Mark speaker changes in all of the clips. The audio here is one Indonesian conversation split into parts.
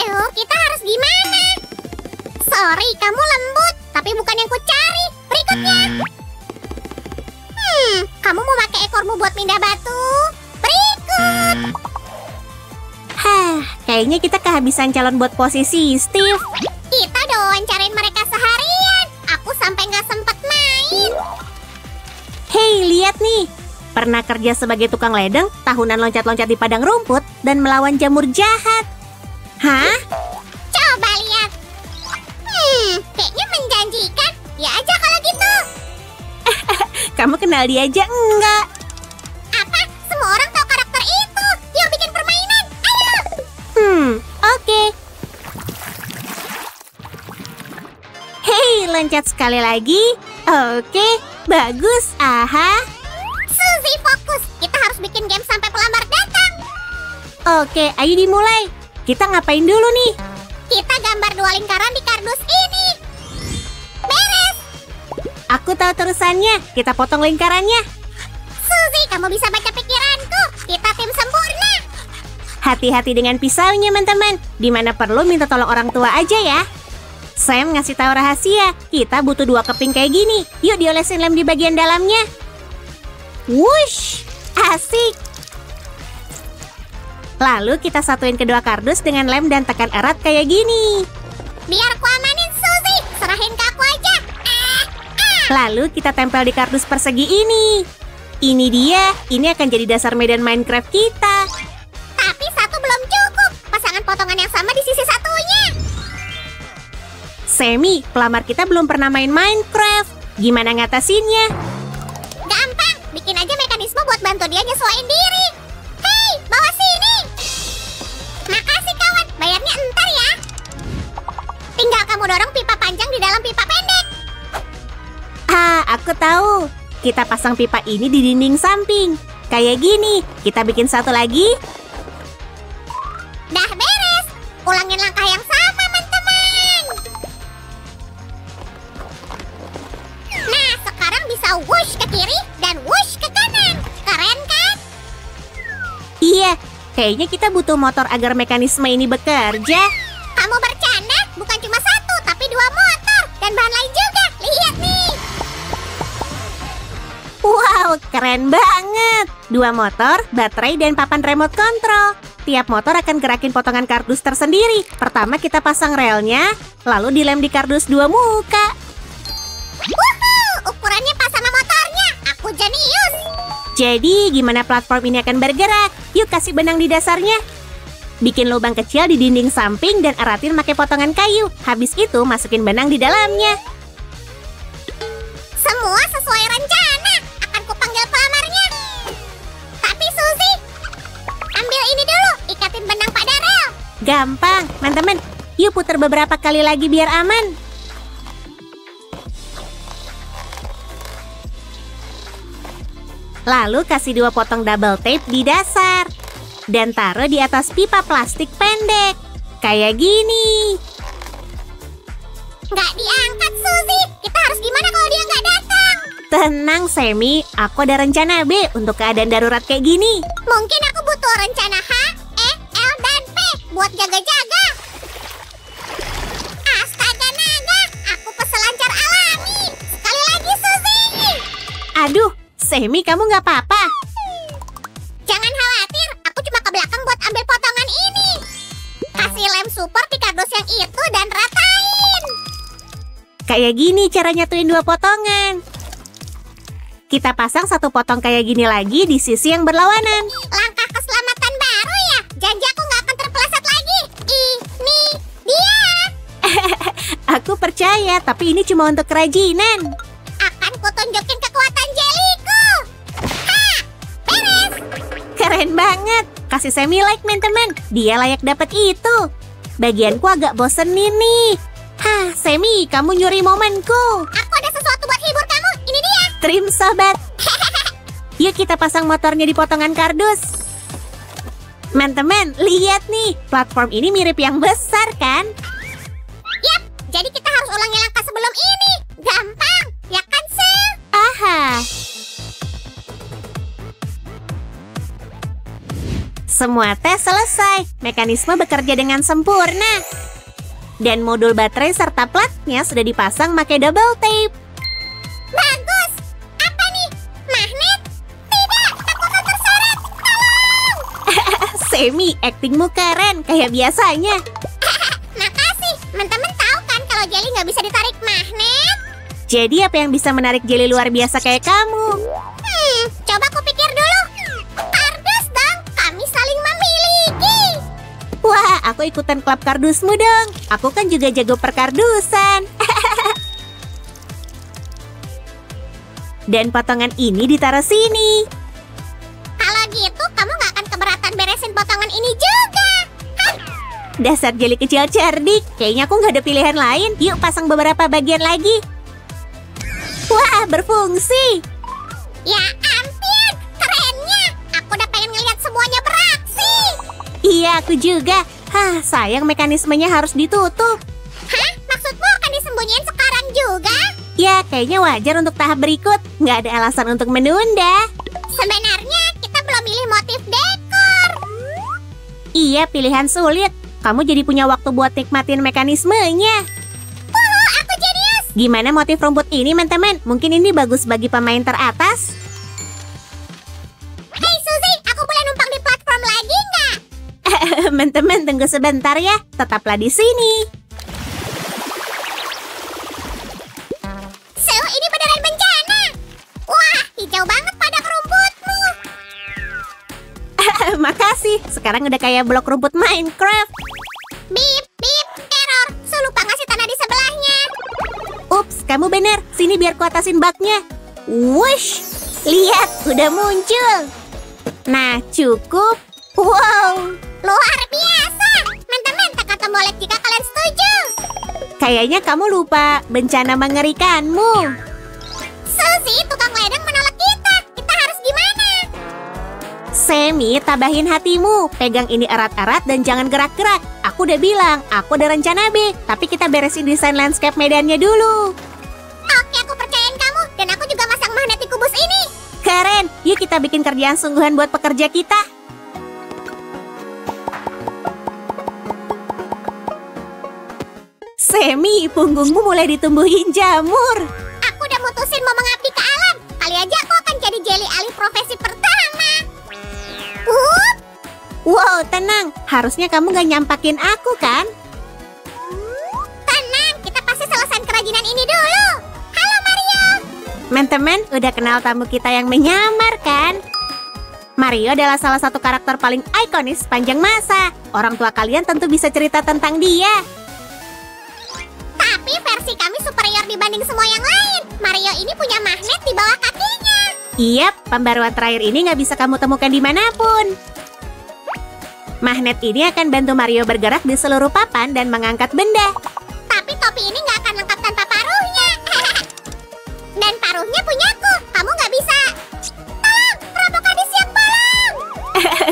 Speaker 1: Ayo, kita harus gimana? Sorry, kamu lembut, tapi bukan yang ku cari. Berikutnya. Kamu mau pakai ekormu buat pindah batu? Berikut.
Speaker 2: Kayaknya kita kehabisan calon buat posisi, Steve.
Speaker 1: Kita udah wawancarain mereka seharian. Aku sampai nggak sempet main.
Speaker 2: Hei, lihat nih. Pernah kerja sebagai tukang ledeng, tahunan loncat-loncat di padang rumput, dan melawan jamur jahat. Hah?
Speaker 1: Coba lihat. Kayaknya menjanjikan. Ya aja kalau gitu.
Speaker 2: Kamu kenal dia aja enggak?
Speaker 1: Apa? Semua orang tahu karakter itu yang bikin permainan. Ayo.
Speaker 2: Oke. Hei, loncat sekali lagi. Oke, bagus. Aha.
Speaker 1: Suzy, fokus. Kita harus bikin game sampai pelamar datang.
Speaker 2: Oke, ayo dimulai. Kita ngapain dulu nih?
Speaker 1: Kita gambar 2 lingkaran di kardus ini. Beres.
Speaker 2: Aku tahu terusannya. Kita potong lingkarannya.
Speaker 1: Suzy, kamu bisa baca pikiranku. Kita tim sempurna.
Speaker 2: Hati-hati dengan pisaunya, teman-teman. Dimana perlu minta tolong orang tua aja ya. Sam ngasih tahu rahasia. Kita butuh 2 keping kayak gini. Yuk diolesin lem di bagian dalamnya. Wush, asik. Lalu kita satuin kedua kardus dengan lem dan tekan erat kayak gini.
Speaker 1: Biar ku amanin, Suzy. Serahin ke aku aja.
Speaker 2: Lalu kita tempel di kardus persegi ini. Ini dia. Ini akan jadi dasar medan Minecraft kita.
Speaker 1: Tapi satu belum cukup. Pasangan potongan yang sama di sisi satunya.
Speaker 2: Semi, pelamar kita belum pernah main Minecraft. Gimana ngatasinnya?
Speaker 1: Gampang. Bikin aja mekanisme buat bantu dia nyesuaiin diri. Hei, bawa sini. Makasih kawan. Bayarnya entar ya. Tinggal kamu dorong pipa panjang di dalam pipa pendek.
Speaker 2: Aku tahu. Kita pasang pipa ini di dinding samping. Kayak gini. Kita bikin satu lagi.
Speaker 1: Dah beres. Ulangin langkah yang sama, teman-teman. Nah, sekarang bisa whoosh ke kiri dan whoosh ke kanan. Keren kan?
Speaker 2: Iya, kayaknya kita butuh motor agar mekanisme ini bekerja.
Speaker 1: Kamu bercanda? Bukan cuma satu, tapi 2 motor. Dan bahan lain juga. Lihat nih.
Speaker 2: Wow, keren banget. 2 motor, baterai, dan papan remote control. Tiap motor akan gerakin potongan kardus tersendiri. Pertama kita pasang relnya, lalu dilem di kardus 2 muka.
Speaker 1: Wuhuu, ukurannya pas sama motornya. Aku jenius.
Speaker 2: Jadi, gimana platform ini akan bergerak? Yuk kasih benang di dasarnya. Bikin lubang kecil di dinding samping dan eratin pakai potongan kayu. Habis itu masukin benang di dalamnya.
Speaker 1: Semua sesuai rencana. Akan kupanggil pelamarnya. Tapi Suzy, ambil ini dulu. Ikatin benang pada rel.
Speaker 2: Gampang, teman-teman. Yuk putar beberapa kali lagi biar aman. Lalu kasih 2 potong double tape di dasar. Dan taruh di atas pipa plastik pendek. Kayak gini.
Speaker 1: Nggak diangkat, Suzy. Kita harus gimana kalau dia nggak datang?
Speaker 2: Tenang, Semi. Aku ada rencana B untuk keadaan darurat kayak gini.
Speaker 1: Mungkin aku butuh rencana H, E, L, dan P buat jaga-jaga. Astaga naga, aku peselancar alami. Sekali lagi, Suzy.
Speaker 2: Aduh, Semi kamu nggak apa-apa?
Speaker 1: Jangan khawatir, aku cuma ke belakang buat ambil potongan ini. Kasih lem support di kardus yang itu dan ratain.
Speaker 2: Kayak gini cara nyatuin 2 potongan. Kita pasang 1 potong kayak gini lagi di sisi yang berlawanan.
Speaker 1: Langkah keselamatan baru ya. Janji aku nggak akan terpeleset lagi. Ini dia.
Speaker 2: Aku percaya, tapi ini cuma untuk kerajinan.
Speaker 1: Akan kutunjukin kekuatan jeliku. Ha! Beres.
Speaker 2: Keren banget. Kasih Semi like, teman-teman. Dia layak dapat itu. Bagianku agak bosenin nih. Semi, kamu nyuri momenku.
Speaker 1: Aku ada sesuatu buat hibur kamu. Ini dia.
Speaker 2: Trim sobat. Yuk kita pasang motornya di potongan kardus. Teman-teman, lihat nih. Platform ini mirip yang besar kan?
Speaker 1: Yap, jadi kita harus ulangi langkah sebelum ini. Gampang, ya kan, Sel?
Speaker 2: Aha. Semua tes selesai. Mekanisme bekerja dengan sempurna. Dan modul baterai serta platnya sudah dipasang pakai double tape.
Speaker 1: Bagus! Apa nih? Magnet? Tidak! Aku akan terseret! Tolong!
Speaker 2: Semi, aktingmu keren kayak biasanya.
Speaker 1: Makasih! Teman-teman tahu kan kalau jelly nggak bisa ditarik magnet?
Speaker 2: Jadi apa yang bisa menarik jelly luar biasa kayak kamu?
Speaker 1: Coba aku pikir dulu. Kardus dong! Kami saling memiliki!
Speaker 2: Wah, aku ikutan klub kardusmu dong. Aku kan juga jago perkardusan. Dan potongan ini ditaruh sini.
Speaker 1: Kalau gitu, kamu nggak akan keberatan beresin potongan ini juga. Hah?
Speaker 2: Dasar jeli kecil cerdik. Kayaknya aku nggak ada pilihan lain. Yuk pasang beberapa bagian lagi. Wah, berfungsi.
Speaker 1: Ya ampun! Kerennya! Aku udah pengen ngeliat semuanya beraksi!
Speaker 2: Iya, aku juga. Hah, sayang mekanismenya harus ditutup.
Speaker 1: Hah? Maksudmu akan disembunyiin sekarang juga?
Speaker 2: Ya, kayaknya wajar untuk tahap berikut. Nggak ada alasan untuk menunda.
Speaker 1: Sebenarnya kita belum milih motif dekor.
Speaker 2: Iya, pilihan sulit. Kamu jadi punya waktu buat nikmatin mekanismenya.
Speaker 1: Aku jenius!
Speaker 2: Gimana motif rumput ini, teman-teman? Mungkin ini bagus bagi pemain teratas.
Speaker 1: Hei Suzy, aku boleh numpang di platform lagi nggak?
Speaker 2: Teman-teman, tunggu sebentar ya. Tetaplah di sini.
Speaker 1: Ini beneran bencana! Wah, hijau banget padang rumputmu!
Speaker 2: Makasih. Sekarang udah kayak blok rumput Minecraft.
Speaker 1: Bip, bip, error! Su lupa ngasih tanah di sebelahnya.
Speaker 2: Ups, kamu bener. Sini biar kuatasin bugnya. Wush! Lihat, udah muncul. Nah, cukup. Wow!
Speaker 1: Luar biasa! Teman-teman, tekan tombol like jika kalian setuju.
Speaker 2: Kayaknya kamu lupa bencana mengerikanmu.
Speaker 1: Suzy, tukang ledeng menolak kita. Kita harus gimana?
Speaker 2: Semi, tabahin hatimu. Pegang ini erat-erat dan jangan gerak-gerak. Aku udah bilang, aku ada rencana B. Tapi kita beresin desain landscape medannya dulu.
Speaker 1: Oke, aku percayain kamu. Dan aku juga masang magnet di kubus ini.
Speaker 2: Keren, yuk kita bikin kerjaan sungguhan buat pekerja kita. Semi, punggungmu mulai ditumbuhin jamur.
Speaker 1: Aku udah mutusin mau mengabdi ke alam. Kali aja aku akan jadi jelly alih profesi pertama.
Speaker 2: Wow, tenang. Harusnya kamu gak nyampakin aku, kan?
Speaker 1: Tenang, kita pasti selesai kerajinan ini dulu. Halo Mario.
Speaker 2: Teman-teman, udah kenal tamu kita yang menyamar, kan? Mario adalah salah satu karakter paling ikonis sepanjang masa. Orang tua kalian tentu bisa cerita tentang dia.
Speaker 1: Tapi versi kami superior dibanding semua yang lain. Mario ini punya magnet di bawah kakinya.
Speaker 2: Iya, pembaruan terakhir ini nggak bisa kamu temukan dimanapun. Magnet ini akan bantu Mario bergerak di seluruh papan dan mengangkat benda.
Speaker 1: Tapi topi ini nggak akan lengkap tanpa paruhnya. Dan paruhnya punyaku. Kamu nggak bisa. Tolong, perampok hadis yang tolong.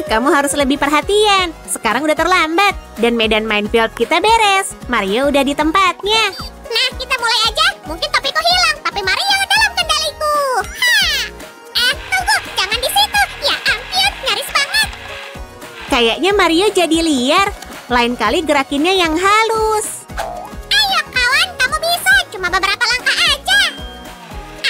Speaker 2: Kamu harus lebih perhatian. Sekarang udah terlambat. Dan medan minefield kita beres. Mario udah di tempatnya.
Speaker 1: Nah, kita mulai aja. Mungkin topiku hilang, tapi Mario dalam kendaliku. Tunggu, jangan di situ. Ya ampun, nyaris banget.
Speaker 2: Kayaknya Mario jadi liar. Lain kali gerakinnya yang halus.
Speaker 1: Ayo kawan, kamu bisa. Cuma beberapa langkah aja.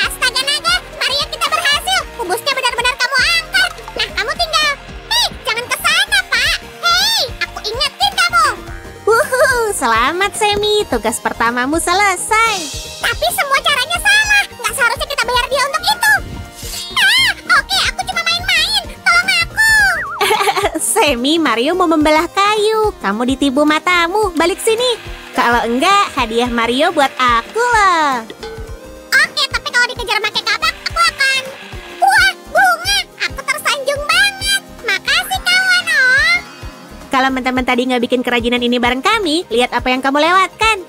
Speaker 1: Astaga naga, Mario kita berhasil. Kubusnya benar-benar kamu angkat. Nah, kamu tinggal. Hei, jangan ke sana, Pak. Hei, aku ingetin kamu.
Speaker 2: Selamat Semi, tugas pertamamu selesai.
Speaker 1: Tapi semua caranya salah. Nggak seharusnya kita bayar dia untuk itu. Oke, aku cuma main-main. Tolong aku.
Speaker 2: Semi, Mario mau membelah kayu. Kamu ditipu matamu, balik sini. Kalau enggak, hadiah Mario buat aku loh.
Speaker 1: Oke, tapi kalau dikejar pakai kapak, aku akan... Wah, bunga. Aku tersanjung banget. Makasih kawan, oh.
Speaker 2: Kalau teman-teman tadi nggak bikin kerajinan ini bareng kami, lihat apa yang kamu lewatkan.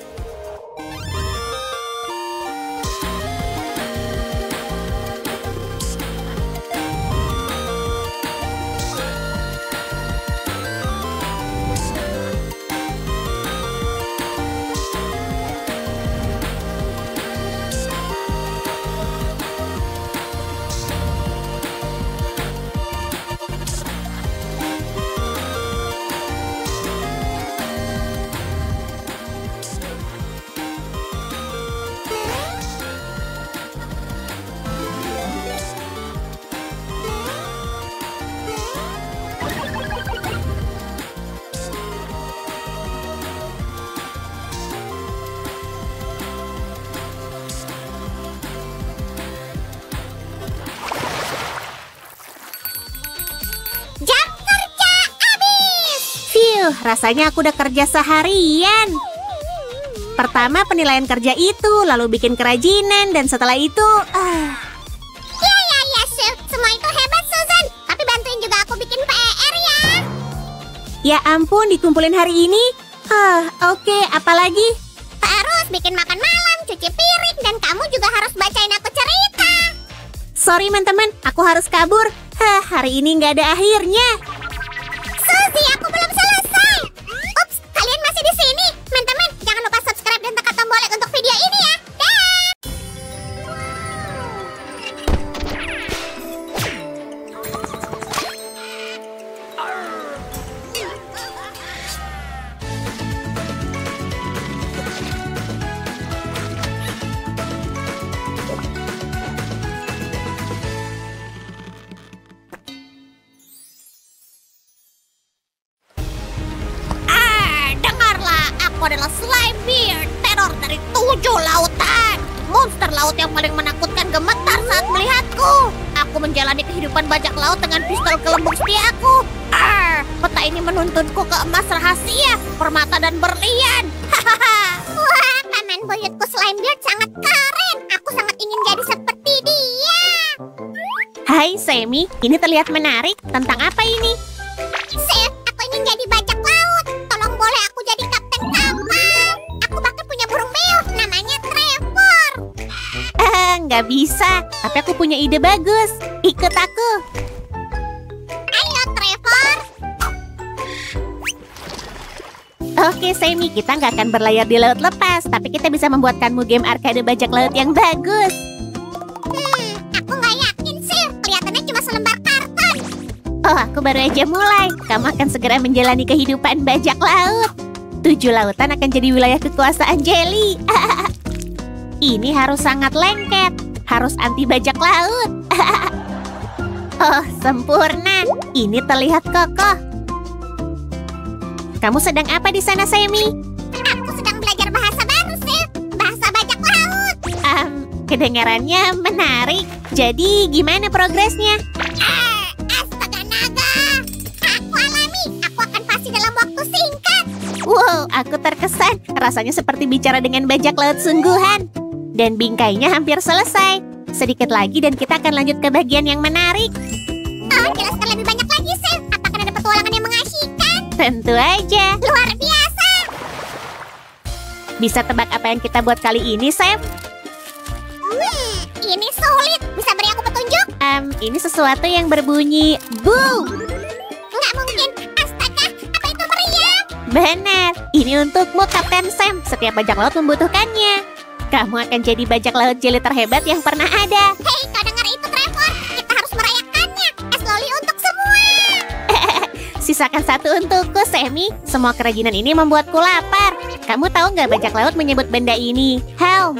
Speaker 2: rasanya aku udah kerja seharian. Pertama penilaian kerja itu, lalu bikin kerajinan, dan setelah itu...
Speaker 1: Ya, Chef. Semua itu hebat, Susan. Tapi bantuin juga aku bikin PR ya.
Speaker 2: Ya ampun, dikumpulin hari ini? Oke, apalagi?
Speaker 1: Terus bikin makan malam, cuci piring, dan kamu juga harus bacain aku cerita.
Speaker 2: Sorry, teman-teman, aku harus kabur. Hari ini nggak ada akhirnya.
Speaker 1: Suzy, aku belum selesai. Ups, kalian masih di sini. Teman-teman, jangan lupa subscribe dan tekan tombol like untuk video ini ya. Dengarlah, aku adalah Slimebeard, teror dari 7 lautan. Monster laut yang paling menakutkan gemetar saat melihatku. Aku menjalani kehidupan bajak laut dengan pistol gelembung setiaku. Peta ini menuntunku ke emas rahasia, permata dan berlian. Wah, paman buyutku Slimebeard sangat keren. Aku sangat ingin jadi seperti dia.
Speaker 2: Hai, Sammy. Ini terlihat menarik. Tentang apa ini?
Speaker 1: Chef, aku ingin jadi bajak laut. Tolong boleh aku jadi kapten kapal. Aku bahkan punya burung meow, namanya Trevor.
Speaker 2: Nggak bisa. Tapi aku punya ide bagus. Ikut aku.
Speaker 1: Ayo, Trevor.
Speaker 2: Oke, Sammy. Kita nggak akan berlayar di laut lepas. Tapi kita bisa membuatkanmu game arcade bajak laut yang bagus.
Speaker 1: Aku nggak yakin, Chef. Kelihatannya cuma selembar karton.
Speaker 2: Oh, aku baru aja mulai. Kamu akan segera menjalani kehidupan bajak laut. 7 lautan akan jadi wilayah kekuasaan Jelly. Ini harus sangat lengket. Harus anti bajak laut. Oh, sempurna. Ini terlihat kokoh. Kamu sedang apa di sana, Sammy?
Speaker 1: Aku sedang belajar bahasa baru, Chef. Bahasa bajak laut.
Speaker 2: Kedengarannya menarik. Jadi, gimana progresnya?
Speaker 1: Astaga naga. Aku alami. Aku akan pasti dalam waktu singkat.
Speaker 2: Wow, aku terkesan. Rasanya seperti bicara dengan bajak laut sungguhan. Dan bingkainya hampir selesai. Sedikit lagi dan kita akan lanjut ke bagian yang menarik.
Speaker 1: Oh, jelaskan lebih banyak lagi, Chef. Apakah ada petualangan yang mengasyikan?
Speaker 2: Tentu aja.
Speaker 1: Luar biasa.
Speaker 2: Bisa tebak apa yang kita buat kali ini, Sam?
Speaker 1: Ini sulit. Bisa beri aku petunjuk?
Speaker 2: Ini sesuatu yang berbunyi boom.
Speaker 1: Nggak mungkin. Astaga, apa itu meriam?
Speaker 2: Benar, ini untukmu, Kapten Sam. Setiap bajak laut membutuhkannya. Kamu akan jadi bajak laut jelly terhebat yang pernah ada.
Speaker 1: Hei, kau dengar itu, Trevor? Kita harus merayakannya. Es loli untuk semua.
Speaker 2: Sisakan satu untukku, Sammy. Semua kerajinan ini membuatku lapar. Kamu tahu nggak bajak laut menyebut benda ini helm?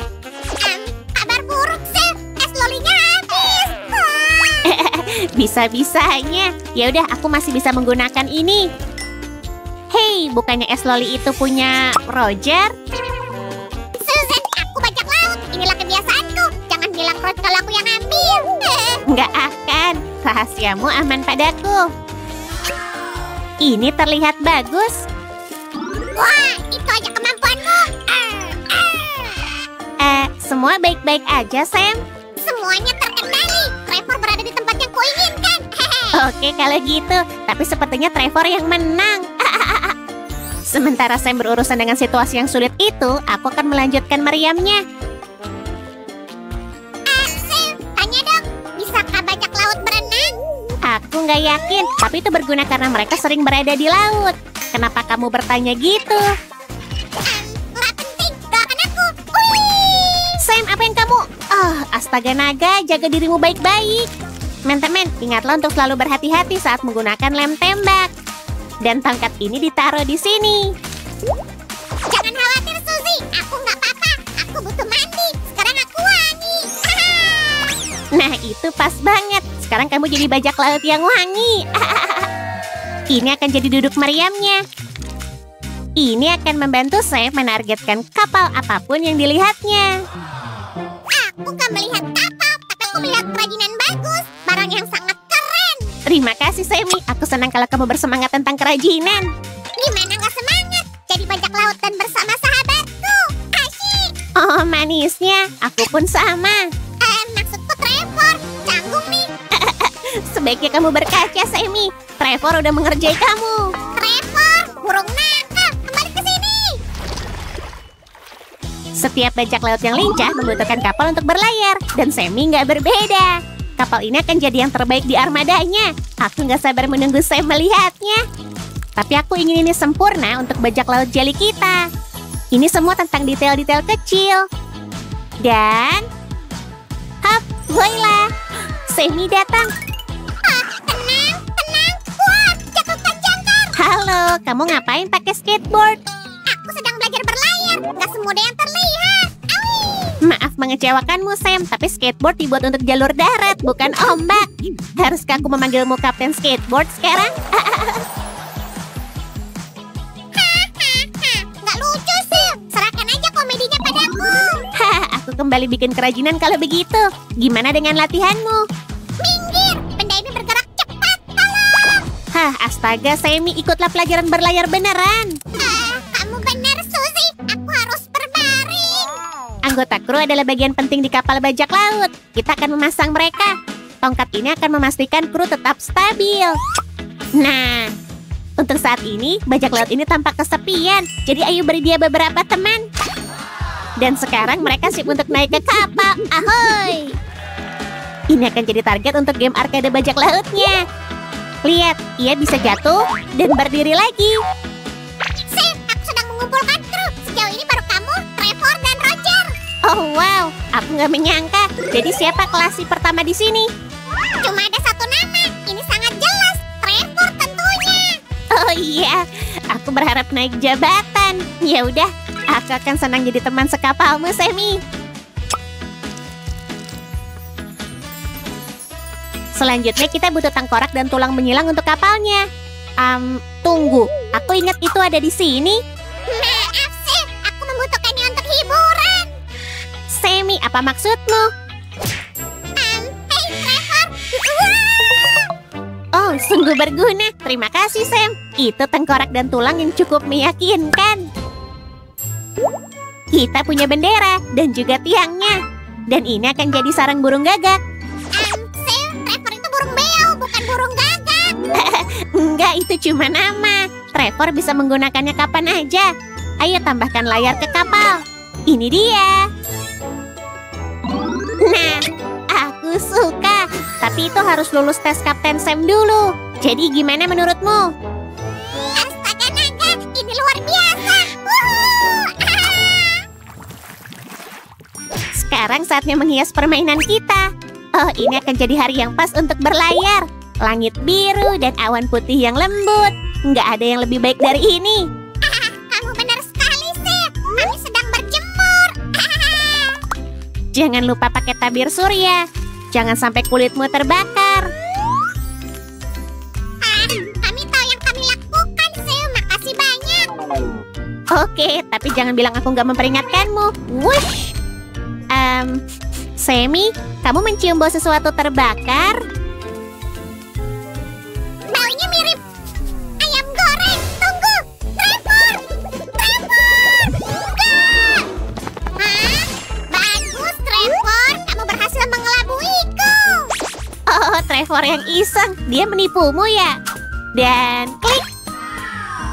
Speaker 1: Kabar buruk, Chef. Es lolinya habis.
Speaker 2: Bisa-bisanya. Ya udah, aku masih bisa menggunakan ini. Hei, bukannya es loli itu punya Roger?
Speaker 1: Susan, aku bajak laut. Inilah kebiasaanku. Jangan bilang Rod kalau aku yang ambil.
Speaker 2: Nggak akan. Rahasiamu aman padaku. Ini terlihat bagus.
Speaker 1: Wah, itu aja kemampuanmu.
Speaker 2: Semua baik-baik aja, Sam?
Speaker 1: Semuanya terkendali. Trevor berada di tempat yang kuinginkan.
Speaker 2: Oke, kalau gitu. Tapi sepertinya Trevor yang menang. Sementara Sam berurusan dengan situasi yang sulit itu, aku akan melanjutkan meriamnya.
Speaker 1: Sam, tanya dong. Bisakah bajak laut berenang?
Speaker 2: Aku nggak yakin, tapi itu berguna karena mereka sering berada di laut. Kenapa kamu bertanya gitu?
Speaker 1: Nggak penting. Doakan aku. Wih!
Speaker 2: Sam, apa yang kamu... astaga naga, jaga dirimu baik-baik. Teman-teman, ingatlah untuk selalu berhati-hati saat menggunakan lem tembak. Dan tongkat ini ditaruh di sini.
Speaker 1: Jangan khawatir, Suzy. Aku nggak apa-apa. Aku butuh mandi. Sekarang aku wangi.
Speaker 2: Nah, itu pas banget. Sekarang kamu jadi bajak laut yang wangi. Ini akan jadi duduk meriamnya. Ini akan membantu saya menargetkan kapal apapun yang dilihatnya.
Speaker 1: Aku nggak melihat kapal, tapi aku melihat kerajinan bagus. Barang yang sangat keren.
Speaker 2: Terima kasih, Sammy. Aku senang kalau kamu bersemangat tentang kerajinan.
Speaker 1: Gimana
Speaker 2: manisnya. Aku pun sama.
Speaker 1: Maksudku Trevor. Canggung nih.
Speaker 2: Sebaiknya kamu berkaca, Sammy. Trevor udah mengerjai kamu.
Speaker 1: Trevor, burung nakal. Kembali ke sini.
Speaker 2: Setiap bajak laut yang lincah membutuhkan kapal untuk berlayar. Dan Sammy nggak berbeda. Kapal ini akan jadi yang terbaik di armadanya. Aku nggak sabar menunggu Sam melihatnya. Tapi aku ingin ini sempurna untuk bajak laut jeli kita. Ini semua tentang detail-detail kecil. Dan... hap, voila! Sammy datang.
Speaker 1: Tenang. Wah, jatuhkan jangkar.
Speaker 2: Halo, kamu ngapain pakai skateboard?
Speaker 1: Aku sedang belajar berlayar. Gak semudah yang terlihat.
Speaker 2: Maaf mengecewakanmu, Sam, tapi skateboard dibuat untuk jalur darat, bukan ombak. Haruskah aku memanggilmu Kapten Skateboard sekarang?
Speaker 1: Nggak lucu sih. Serahkan aja komedinya padaku.
Speaker 2: Aku kembali bikin kerajinan kalau begitu. Gimana dengan latihanmu?
Speaker 1: Minggir. Benda ini bergerak cepat. Tolong.
Speaker 2: Astaga, Sammy, ikutlah pelajaran berlayar beneran.
Speaker 1: Kamu benar, Suzy. Aku harus berbaring.
Speaker 2: Anggota kru adalah bagian penting di kapal bajak laut. Kita akan memasang mereka. Tongkat ini akan memastikan kru tetap stabil. Nah, untuk saat ini, bajak laut ini tampak kesepian. Jadi ayo beri dia beberapa teman. Dan sekarang mereka siap untuk naik ke kapal. Ahoy! Ini akan jadi target untuk game arcade bajak lautnya. Lihat, ia bisa jatuh dan berdiri lagi.
Speaker 1: Sam, aku sedang mengumpulkan kru. Sejauh ini baru kamu, Trevor, dan Roger.
Speaker 2: Oh wow, aku nggak menyangka. Jadi siapa kelas pertama di sini?
Speaker 1: Cuma ada satu nama. Ini sangat jelas. Trevor tentunya.
Speaker 2: Oh iya, aku berharap naik jabatan. Ya udah, aku akan senang jadi teman sekapalmu, Sammy. Selanjutnya kita butuh tengkorak dan tulang menyilang untuk kapalnya. Tunggu, aku ingat itu ada di sini.
Speaker 1: Maaf, Sam. Aku membutuhkannya untuk hiburan.
Speaker 2: Sammy, apa maksudmu?
Speaker 1: Hey, Trevor.
Speaker 2: Oh, sungguh berguna. Terima kasih, Sam. Itu tengkorak dan tulang yang cukup meyakinkan. Kita punya bendera dan juga tiangnya. Dan ini akan jadi sarang burung gagak.
Speaker 1: Sam, Trevor itu burung beo, bukan burung gagak.
Speaker 2: Enggak, itu cuma nama. Trevor bisa menggunakannya kapan aja. Ayo tambahkan layar ke kapal. Ini dia. Nah, aku suka. Tapi itu harus lulus tes Kapten Sam dulu. Jadi gimana menurutmu?
Speaker 1: Astaga naga, ini luar biasa. Wuhu.
Speaker 2: Sekarang saatnya menghias permainan kita. Oh, ini akan jadi hari yang pas untuk berlayar. Langit biru dan awan putih yang lembut. Nggak ada yang lebih baik dari ini.
Speaker 1: Kamu benar sekali, Sam. Kami sedang berjemur.
Speaker 2: Jangan lupa pakai tabir surya. Jangan sampai kulitmu terbakar.
Speaker 1: Kami tahu yang kami lakukan, Sam. Makasih banyak.
Speaker 2: Oke, tapi jangan bilang aku nggak memperingatkanmu. Wush! Sammy, kamu mencium bau sesuatu terbakar?
Speaker 1: Baunya mirip ayam goreng. Tunggu, Trevor. Enggak. Bagus, Trevor. Kamu berhasil mengelabuiku.
Speaker 2: Oh, Trevor yang iseng. Dia menipumu ya? Dan klik.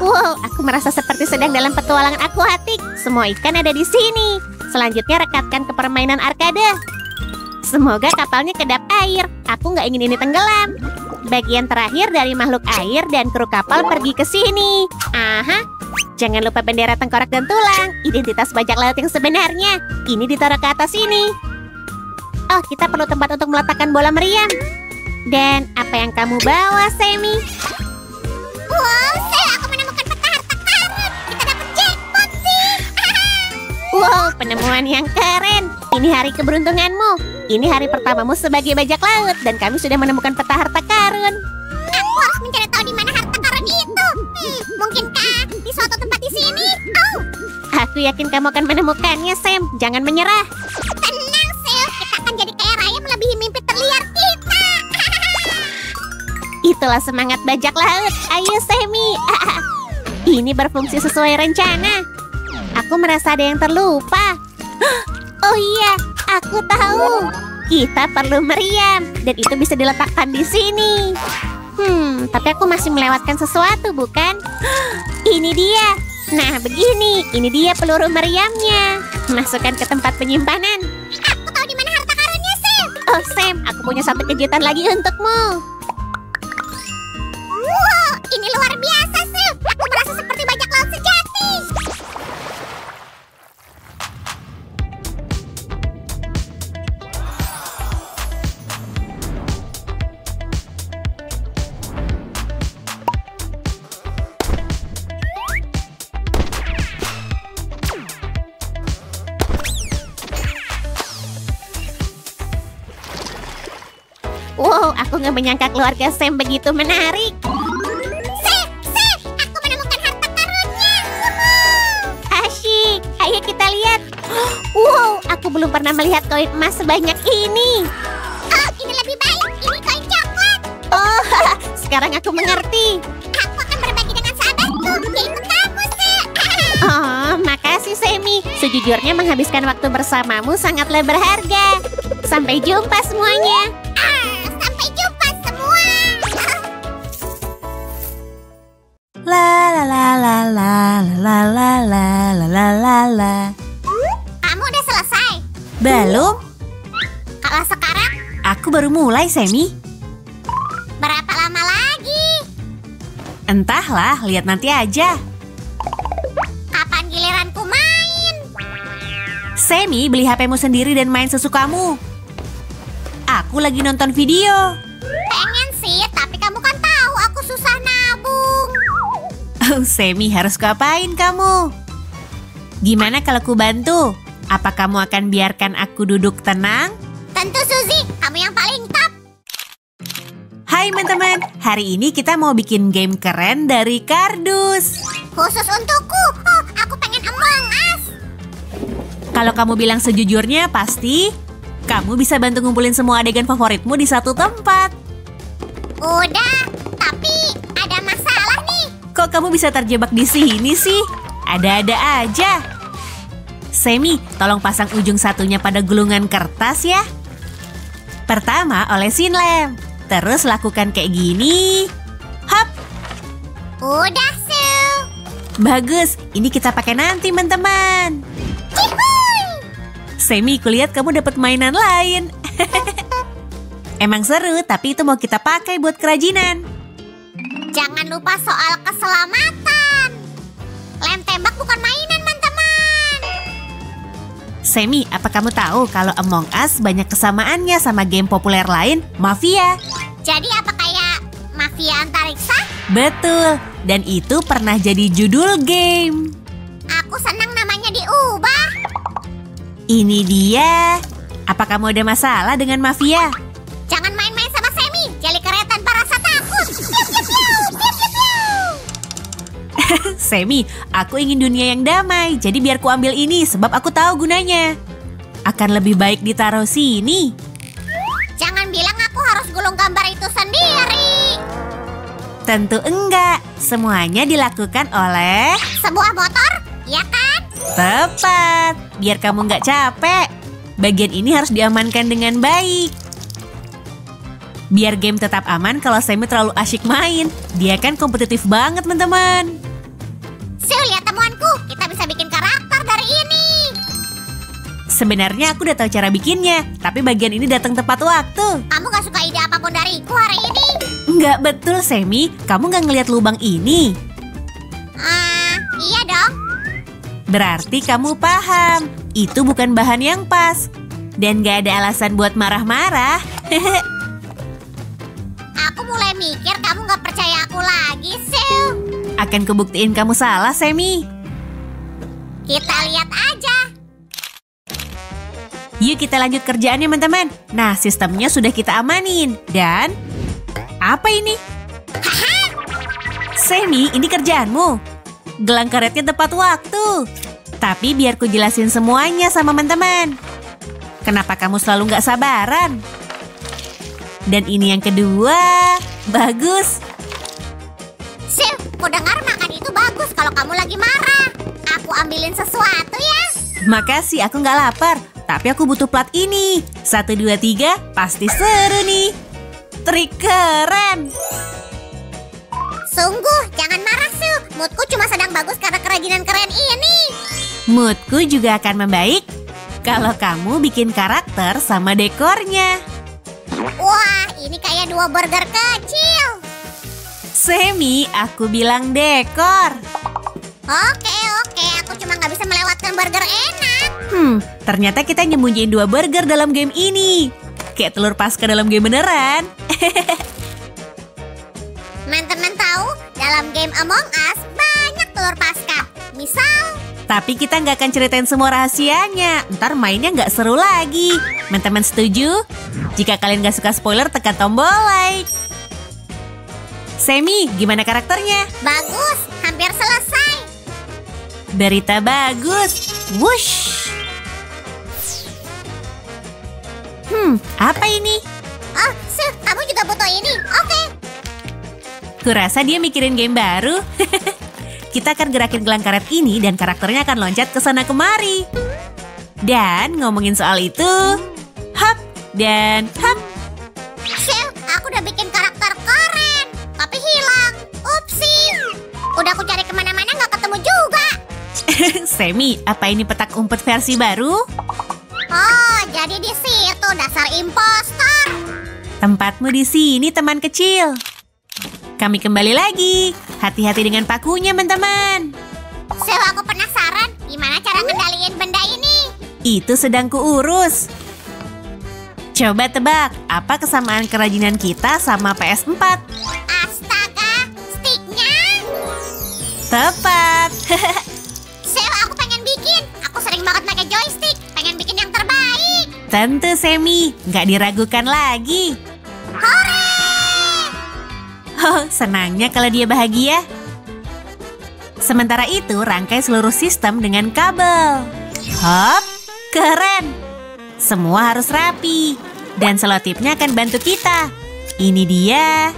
Speaker 2: Wow, aku merasa seperti sedang dalam petualangan akuatik. Semua ikan ada di sini. Selanjutnya rekatkan ke permainan arcade. Semoga kapalnya kedap air. Aku nggak ingin ini tenggelam. Bagian terakhir dari makhluk air dan kru kapal pergi ke sini. Aha. Jangan lupa bendera tengkorak dan tulang. Identitas bajak laut yang sebenarnya. Ini ditaruh ke atas sini. Oh, kita perlu tempat untuk meletakkan bola meriam. Dan apa yang kamu bawa, Sammy?
Speaker 1: Wow, Sam, aku menemukan peta harta karun. Kita dapat jackpot sih.
Speaker 2: Wow, penemuan yang keren. Ini hari keberuntunganmu. Ini hari pertamamu sebagai bajak laut. Dan kami sudah menemukan peta harta karun.
Speaker 1: Aku harus mencari tahu di mana harta karun itu. Mungkinkah di suatu tempat di sini? Oh,
Speaker 2: Aku yakin kamu akan menemukannya, Sam. Jangan menyerah.
Speaker 1: tenang, Sam. Kita akan jadi kaya raya melebihi mimpi terliar kita.
Speaker 2: Itulah semangat bajak laut. Ayo, Sammy. Ini berfungsi sesuai rencana. Aku merasa ada yang terlupa. Oh iya, aku tahu. Kita perlu meriam, dan itu bisa diletakkan di sini. Tapi aku masih melewatkan sesuatu, bukan? Ini dia. Nah, begini. Ini dia peluru meriamnya. Masukkan ke tempat penyimpanan.
Speaker 1: Aku tahu di mana harta karunnya, Sam.
Speaker 2: Oh, Sam, aku punya satu kejutan lagi untukmu.
Speaker 1: Wow, ini luar biasa, Sam. Aku merasa seperti bajak laut sejati.
Speaker 2: Wow, aku nggak menyangka keluarga Sam begitu menarik.
Speaker 1: Sam, aku menemukan harta karunnya.
Speaker 2: Asyik, ayo kita lihat. Wow, aku belum pernah melihat koin emas sebanyak ini.
Speaker 1: Oh, ini lebih baik. Ini koin coklat.
Speaker 2: Oh, sekarang aku mengerti.
Speaker 1: Aku akan berbagi dengan sahabatku, yaitu kamu, Sam.
Speaker 2: Oh, makasih Semi. Sejujurnya menghabiskan waktu bersamamu sangatlah berharga. Sampai jumpa semuanya.
Speaker 1: Sampai jumpa semua.
Speaker 2: La la la la la la la la la la la la.
Speaker 1: Kamu udah selesai?
Speaker 2: Belum?
Speaker 1: Kalau sekarang,
Speaker 2: Aku baru mulai, Semi.
Speaker 1: berapa lama lagi?
Speaker 2: Entahlah, lihat nanti aja.
Speaker 1: Kapan giliranku main?
Speaker 2: Semi, beli HP-mu sendiri dan main sesukamu. Aku lagi nonton video.
Speaker 1: Pengen sih, tapi kamu kan tahu aku susah nabung.
Speaker 2: Oh, Semi, harus ngapain kamu? Gimana kalau ku bantu? Apa kamu akan biarkan aku duduk tenang?
Speaker 1: Tentu Suzy, kamu yang paling top.
Speaker 2: Hai teman-teman, hari ini kita mau bikin game keren dari kardus.
Speaker 1: Khusus untukku. Oh, aku pengen Among Us.
Speaker 2: Kalau kamu bilang sejujurnya, pasti kamu bisa bantu ngumpulin semua adegan favoritmu di satu tempat.
Speaker 1: Udah, tapi ada masalah nih.
Speaker 2: Kok kamu bisa terjebak di sini sih? Ada-ada aja. Semi, tolong pasang ujung satunya pada gulungan kertas ya. Pertama, olesin lem. Terus lakukan kayak gini. Hop,
Speaker 1: Udah, Sue.
Speaker 2: bagus. Ini kita pakai nanti, teman-teman.
Speaker 1: Cihuy.
Speaker 2: Semi, kulihat kamu dapat mainan lain. Emang seru, tapi itu mau kita pakai buat kerajinan.
Speaker 1: Jangan lupa soal keselamatan. Lem tembak bukan mainan, teman-teman.
Speaker 2: Semi, apa kamu tahu kalau Among Us banyak kesamaannya sama game populer lain, Mafia?
Speaker 1: Jadi apa kayak mafia antariksa?
Speaker 2: Betul, dan itu pernah jadi judul game.
Speaker 1: Aku senang namanya diubah.
Speaker 2: Ini dia. Apa kamu ada masalah dengan Mafia?
Speaker 1: Jangan main-main sama Semi. Jeli keren tanpa rasa takut. Piu, piu, piu. Piu, piu, piu.
Speaker 2: Semi, aku ingin dunia yang damai, jadi biar ku ambil ini sebab aku tahu gunanya. Akan lebih baik ditaruh sini.
Speaker 1: Jangan bilang aku harus gulung gambar itu sendiri.
Speaker 2: Tentu enggak, semuanya dilakukan oleh...
Speaker 1: Sebuah motor, ya kan?
Speaker 2: Tepat, biar kamu nggak capek. Bagian ini harus diamankan dengan baik. Biar game tetap aman kalau Semi terlalu asyik main. Dia kan kompetitif banget, teman-teman.
Speaker 1: Sue, lihat temuanku. Kita bisa bikin karakter dari ini.
Speaker 2: Sebenarnya aku udah tahu cara bikinnya, tapi bagian ini datang tepat waktu.
Speaker 1: Kamu gak suka ide apapun dariku hari ini?
Speaker 2: Nggak betul, Semi. Kamu nggak ngeliat lubang ini.
Speaker 1: Iya dong.
Speaker 2: Berarti kamu paham. Itu bukan bahan yang pas. Dan nggak ada alasan buat marah-marah.
Speaker 1: Aku mulai mikir kamu gak percaya aku lagi, Sue.
Speaker 2: Akan kebuktiin kamu salah, Semi.
Speaker 1: Kita lihat aja.
Speaker 2: Yuk kita lanjut kerjaannya, teman-teman. Nah, sistemnya sudah kita amanin. Dan... apa ini? Semi, ini kerjaanmu. Gelang karetnya tepat waktu. Tapi biar ku jelasin semuanya sama teman-teman. Kenapa kamu selalu nggak sabaran? Dan ini yang kedua. Bagus.
Speaker 1: Sue, ku dengar makan itu bagus kalau kamu lagi marah. Aku ambilin sesuatu ya.
Speaker 2: Makasih, aku nggak lapar. Tapi aku butuh plat ini. 1, 2, 3, pasti seru nih. Trik keren.
Speaker 1: Sungguh, jangan marah, Sil. Moodku cuma sedang bagus karena kerajinan keren ini.
Speaker 2: Moodku juga akan membaik kalau kamu bikin karakter sama dekornya.
Speaker 1: Wah, ini kayak 2 burger kecil.
Speaker 2: Semi, aku bilang dekor.
Speaker 1: Oke, aku cuma nggak bisa melewatkan burger enak.
Speaker 2: Ternyata kita nyembunyiin 2 burger dalam game ini. Kayak telur Paskah dalam game beneran.
Speaker 1: Teman-teman tahu, dalam game Among Us banyak telur Paskah. Misal,
Speaker 2: Tapi kita nggak akan ceritain semua rahasianya. Ntar mainnya nggak seru lagi. Teman-teman setuju? Jika kalian nggak suka spoiler, tekan tombol like. Semi, gimana karakternya?
Speaker 1: bagus, hampir selesai.
Speaker 2: Berita bagus. Wush. Apa ini?
Speaker 1: Oh, Sil, kamu juga butuh ini. Oke.
Speaker 2: Kurasa dia mikirin game baru. Kita akan gerakin gelang karet ini dan karakternya akan loncat ke sana kemari. Dan ngomongin soal itu, hop dan hop.
Speaker 1: Sil, aku udah bikin karakter keren, tapi hilang. Upsi. Udah aku cari kemana-mana nggak ketemu juga.
Speaker 2: Semi, apa ini petak umpet versi baru?
Speaker 1: Oh, jadi di situ dasar impostor.
Speaker 2: Tempatmu di sini, teman kecil. Kami kembali lagi. Hati-hati dengan pakunya, teman-teman.
Speaker 1: Sil, aku penasaran gimana cara ngendaliin benda ini.
Speaker 2: Itu sedang kuurus. Coba tebak, apa kesamaan kerajinan kita sama PS4?
Speaker 1: Astaga, sticknya.
Speaker 2: Tepat.
Speaker 1: Sil, aku pengen bikin. Aku sering banget pakai joystick. Pengen bikin yang terbaik.
Speaker 2: Tentu, Semi. Nggak diragukan lagi.
Speaker 1: Hore!
Speaker 2: Oh, senangnya kalau dia bahagia. Sementara itu, rangkai seluruh sistem dengan kabel. Hop, keren. Semua harus rapi. Dan selotipnya akan bantu kita. Ini dia.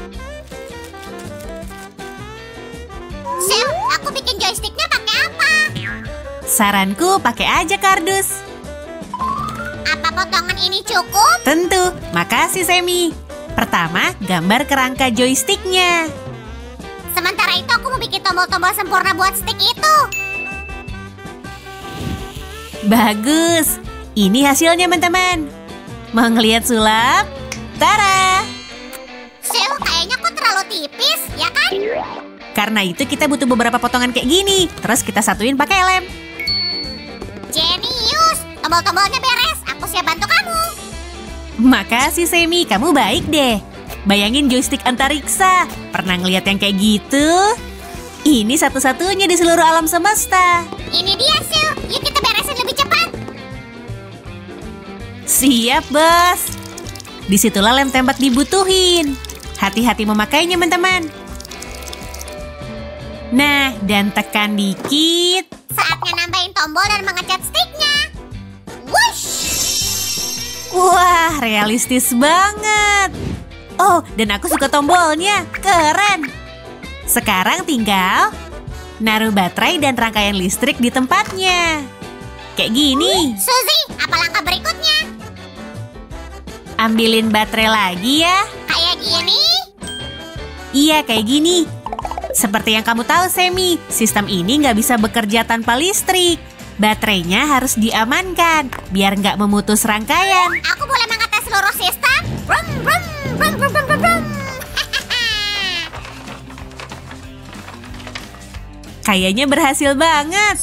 Speaker 1: Sil, aku bikin joysticknya pakai apa?
Speaker 2: Saranku, pakai aja kardus.
Speaker 1: Apa potongan ini cukup?
Speaker 2: Tentu, makasih Semi. Pertama, gambar kerangka joysticknya.
Speaker 1: Sementara itu aku mau bikin tombol-tombol sempurna buat stick itu.
Speaker 2: Bagus. Ini hasilnya, teman-teman. Mau ngeliat sulap? Tara!
Speaker 1: Sil, kayaknya kok terlalu tipis, ya kan?
Speaker 2: Karena itu kita butuh beberapa potongan kayak gini. Terus kita satuin pakai lem.
Speaker 1: Jenius, tombol-tombolnya beres. Aku siap bantu kamu.
Speaker 2: Makasih Semi, kamu baik deh. Bayangin joystick antariksa. Pernah ngeliat yang kayak gitu? Ini satu-satunya di seluruh alam semesta.
Speaker 1: Ini dia, Sil. Yuk kita beresin lebih cepat.
Speaker 2: Siap, bos. Disitulah lem tembak dibutuhin. Hati-hati memakainya, teman-teman. Nah, dan tekan dikit.
Speaker 1: Saatnya nambahin tombol dan mengecat sticknya. Wush!
Speaker 2: Wah, realistis banget. Oh, dan aku suka tombolnya. Keren. Sekarang tinggal naruh baterai dan rangkaian listrik di tempatnya. Kayak gini.
Speaker 1: Suzy, apa langkah berikutnya?
Speaker 2: Ambilin baterai lagi ya.
Speaker 1: Kayak gini?
Speaker 2: Iya, kayak gini. Seperti yang kamu tahu, Semi, sistem ini nggak bisa bekerja tanpa listrik. Baterainya harus diamankan, biar nggak memutus rangkaian.
Speaker 1: Aku boleh mengetes seluruh sistem? Brum, brum, brum, brum, brum, brum, brum.
Speaker 2: Kayaknya berhasil banget.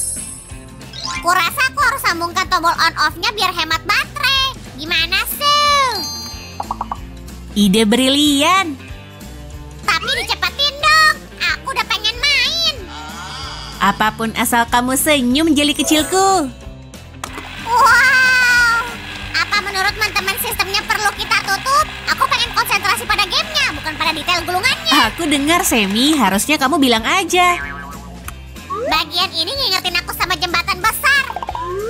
Speaker 1: Kurasa aku harus sambungkan tombol on-off-nya biar hemat baterai. Gimana, Sil?
Speaker 2: Ide brilian.
Speaker 1: Tapi dicepetin dong. Aku udah pengen main.
Speaker 2: Apapun asal kamu senyum, jeli kecilku.
Speaker 1: Wow. Apa menurut teman-teman sistemnya perlu kita tutup? Aku pengen konsentrasi pada gamenya, bukan pada detail gulungannya.
Speaker 2: Aku dengar, Semi, harusnya kamu bilang aja.
Speaker 1: Bagian ini ngingetin aku sama jembatan besar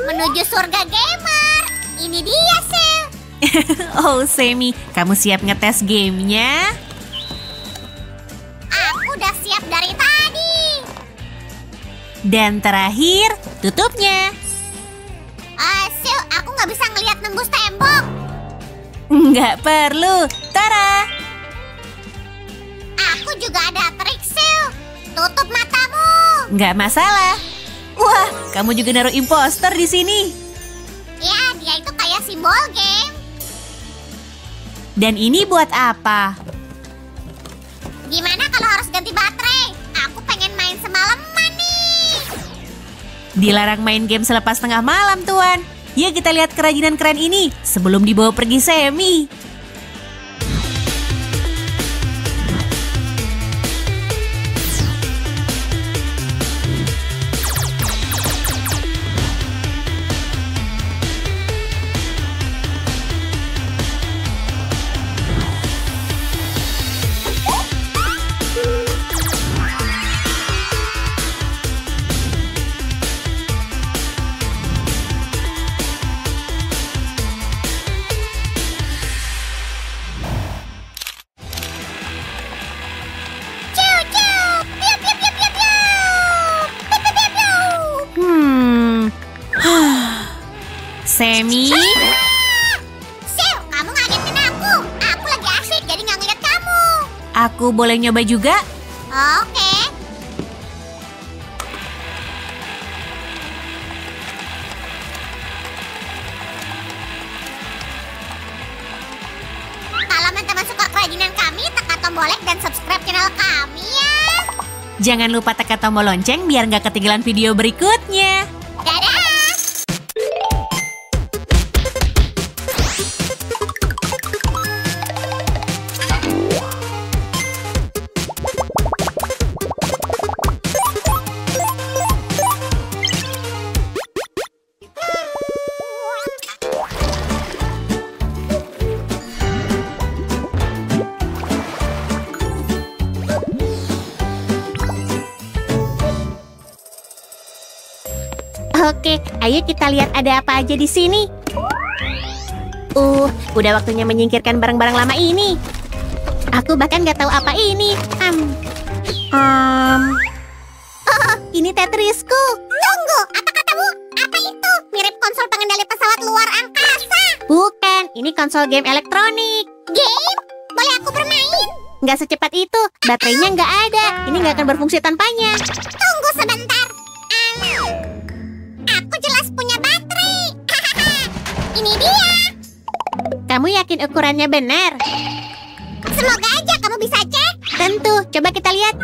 Speaker 1: menuju surga gamer. Ini dia, Sil.
Speaker 2: Oh, Semi, kamu siap ngetes gamenya?
Speaker 1: Aku udah siap dari tadi.
Speaker 2: Dan terakhir, tutupnya.
Speaker 1: Sil, Aku nggak bisa ngelihat nembus tembok.
Speaker 2: Nggak perlu. Tara!
Speaker 1: Aku juga ada trik, Sil. Tutup matamu.
Speaker 2: Nggak masalah. Wah, kamu juga naruh imposter di sini.
Speaker 1: Ya, dia itu kayak simbol game.
Speaker 2: Dan ini buat apa?
Speaker 1: Gimana kalau harus ganti baterai? Aku pengen main semalaman nih.
Speaker 2: Dilarang main game selepas tengah malam, Tuan. Yuk kita lihat kerajinan keren ini sebelum dibawa pergi Semi.
Speaker 1: Ciu, ciu. Piu, piu, piu, piu, piu. Piu, piu, piu, piu.
Speaker 2: Semi?
Speaker 1: Sil, kamu ngagetin aku. Aku lagi asik, jadi nggak ngeliat kamu.
Speaker 2: Aku boleh nyoba juga?
Speaker 1: Oke. Kalau teman-teman suka kerajinan kami, tekan tombol like dan subscribe channel kami ya.
Speaker 2: Jangan lupa tekan tombol lonceng biar nggak ketinggalan video berikutnya.
Speaker 1: Dadah.
Speaker 2: Oke, ayo kita lihat ada apa aja di sini. Udah waktunya menyingkirkan barang-barang lama ini. Aku bahkan nggak tahu apa ini. Oh, ini Tetrisku.
Speaker 1: Tunggu, apa katamu? Apa itu? Mirip konsol pengendali pesawat luar angkasa.
Speaker 2: Bukan, ini konsol game elektronik.
Speaker 1: Game? Boleh aku bermain?
Speaker 2: Nggak secepat itu, baterainya nggak ada. Ini nggak akan berfungsi tanpanya.
Speaker 1: Tunggu sebentar. Aku jelas punya baterai. Ini dia.
Speaker 2: Kamu yakin ukurannya benar?
Speaker 1: Semoga aja kamu bisa cek.
Speaker 2: Tentu, coba kita lihat.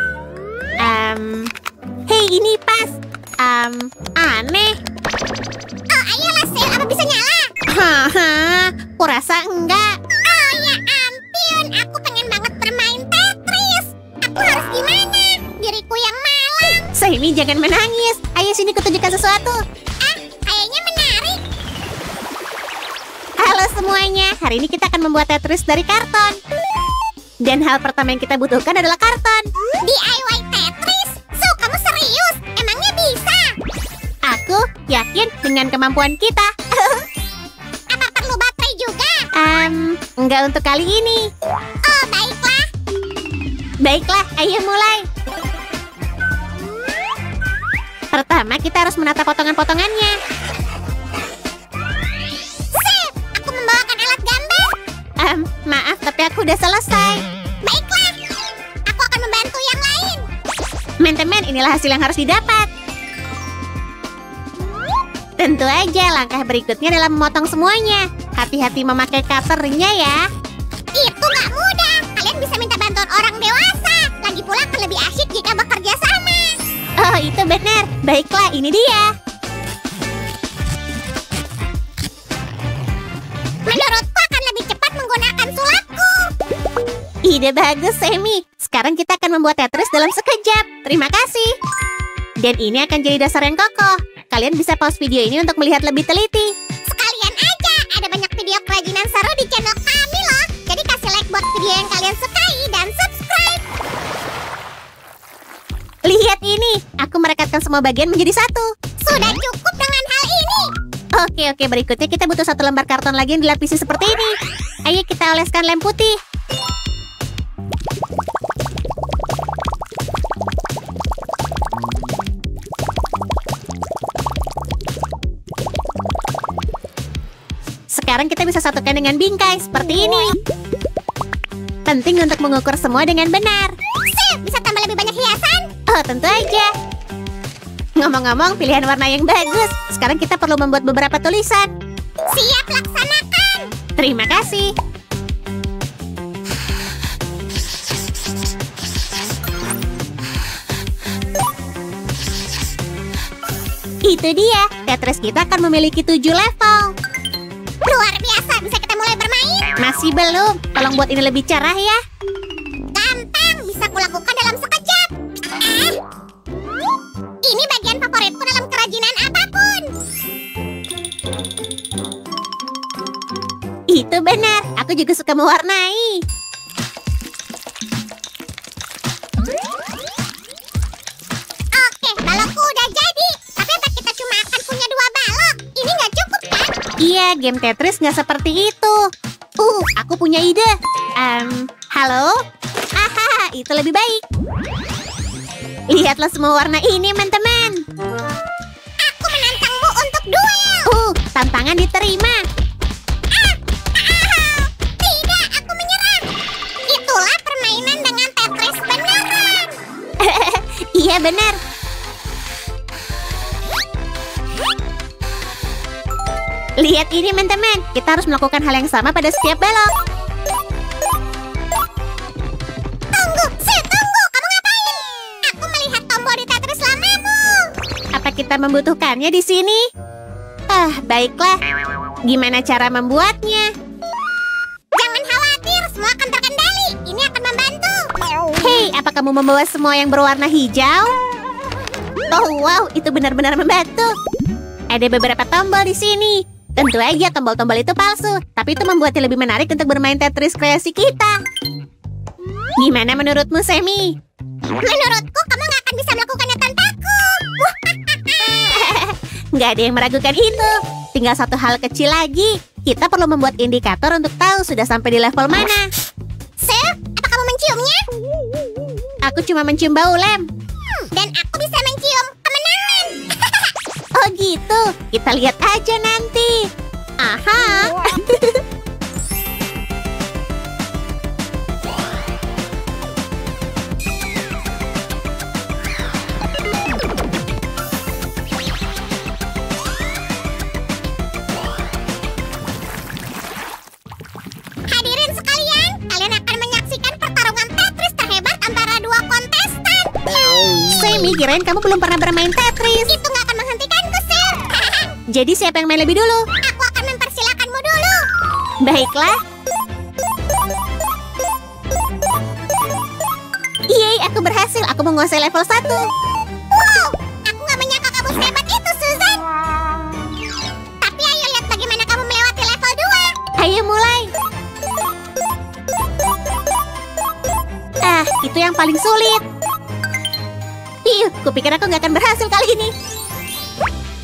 Speaker 2: Hei, ini pas. Aneh.
Speaker 1: Oh, ayolah, Sil. Apa bisa nyala?
Speaker 2: Haha, kurasa enggak.
Speaker 1: Oh, ya ampun. Aku pengen banget bermain Tetris. Aku harus gimana? Diriku yang malang.
Speaker 2: Semi, jangan menangis. Ayo sini kutunjukkan sesuatu.
Speaker 1: Kayaknya menarik.
Speaker 2: Halo semuanya, hari ini kita akan membuat Tetris dari karton. Dan hal pertama yang kita butuhkan adalah karton.
Speaker 1: DIY Tetris? So, kamu serius? Emangnya bisa?
Speaker 2: Aku yakin dengan kemampuan kita.
Speaker 1: Apa perlu baterai juga?
Speaker 2: Enggak untuk kali ini.
Speaker 1: Oh, baiklah.
Speaker 2: Baiklah, ayo mulai. Pertama, kita harus menata potongan-potongannya.
Speaker 1: Sip, aku membawakan alat gambar.
Speaker 2: Maaf, tapi aku udah selesai.
Speaker 1: Baiklah, aku akan membantu yang lain.
Speaker 2: Teman-teman, inilah hasil yang harus didapat. Tentu aja, langkah berikutnya adalah memotong semuanya. Hati-hati memakai cutternya ya.
Speaker 1: Itu nggak mudah. Kalian bisa minta bantuan orang dewasa. Lagi pula akan lebih asyik jika bekerja sama.
Speaker 2: Oh, itu benar. Baiklah, ini dia.
Speaker 1: Menurutku akan lebih cepat menggunakan sulapku.
Speaker 2: Ide bagus, Semi. Sekarang kita akan membuat Tetris dalam sekejap. Terima kasih. Dan ini akan jadi dasar yang kokoh. Kalian bisa pause video ini untuk melihat lebih teliti.
Speaker 1: Sekalian aja, ada banyak video kerajinan seru di channel kami loh. Jadi kasih like buat video yang kalian sukai dan subscribe.
Speaker 2: Lihat ini, aku merekatkan semua bagian menjadi satu.
Speaker 1: Sudah cukup dengan hal ini.
Speaker 2: Oke, berikutnya kita butuh satu lembar karton lagi yang dilapisi seperti ini. Ayo kita oleskan lem putih. Sekarang kita bisa satukan dengan bingkai seperti ini. Penting untuk mengukur semua dengan benar.
Speaker 1: Sip, bisa tambah lebih banyak hiasan?
Speaker 2: Oh, tentu aja. Ngomong-ngomong, pilihan warna yang bagus. Sekarang kita perlu membuat beberapa tulisan.
Speaker 1: Siap, laksanakan.
Speaker 2: Terima kasih. Itu dia, Tetris kita akan memiliki 7 level.
Speaker 1: Luar biasa, bisa kita mulai bermain?
Speaker 2: Masih belum, tolong buat ini lebih cerah ya.
Speaker 1: Gampang, bisa kulakukan dalam sekejap. Ini bagian favoritku dalam kerajinan apapun.
Speaker 2: Itu benar, aku juga suka mewarnai.
Speaker 1: Oke, balokku udah jadi. Tapi apa kita cuma akan punya 2 balok? Ini nggak cukup kan?
Speaker 2: Iya, game Tetris nggak seperti itu. Aku punya ide. Halo? Hahaha, itu lebih baik. Lihatlah semua warna ini, teman-teman.
Speaker 1: Aku menantangmu untuk duel.
Speaker 2: Tantangan diterima.
Speaker 1: Tidak, aku menyerah. Itulah permainan dengan Tetris beneran.
Speaker 2: Iya, benar. Lihat ini, teman-teman. Kita harus melakukan hal yang sama pada setiap balok.
Speaker 1: Tunggu. Kamu ngapain? Aku melihat tombol di Tetris lamamu.
Speaker 2: Apa kita membutuhkannya di sini? Baiklah. Gimana cara membuatnya?
Speaker 1: Jangan khawatir, semua akan terkendali. Ini akan membantu.
Speaker 2: Hei, apa kamu membawa semua yang berwarna hijau? Oh, wow, itu benar-benar membantu. Ada beberapa tombol di sini. Tentu aja tombol-tombol itu palsu, tapi itu membuatnya lebih menarik untuk bermain Tetris kreasi kita. Gimana menurutmu, Semi?
Speaker 1: Menurutku, kamu nggak akan bisa melakukannya tanpaku.
Speaker 2: Nggak ada yang meragukan itu. Tinggal satu hal kecil lagi. Kita perlu membuat indikator untuk tahu sudah sampai di level mana.
Speaker 1: Sir, apa kamu menciumnya?
Speaker 2: Aku cuma mencium bau lem.
Speaker 1: Dan aku bisa mencium kemenangan.
Speaker 2: Oh gitu, kita lihat aja nanti. Aha.
Speaker 1: Hadirin sekalian, kalian akan menyaksikan pertarungan Tetris terhebat antara 2 kontestan.
Speaker 2: Semi, kirain kamu belum pernah bermain Tetris.
Speaker 1: Itu nggak akan menghentikanku, Sir.
Speaker 2: Jadi siapa yang main lebih dulu?
Speaker 1: Aku akan mempersilakanmu dulu.
Speaker 2: Baiklah. Yeay, aku berhasil. Aku menguasai level 1.
Speaker 1: Wow, aku nggak menyangka kamu sehebat itu, Susan. Tapi ayo lihat bagaimana kamu melewati level 2.
Speaker 2: Ayo mulai. Itu yang paling sulit. Kupikir aku nggak akan berhasil kali ini.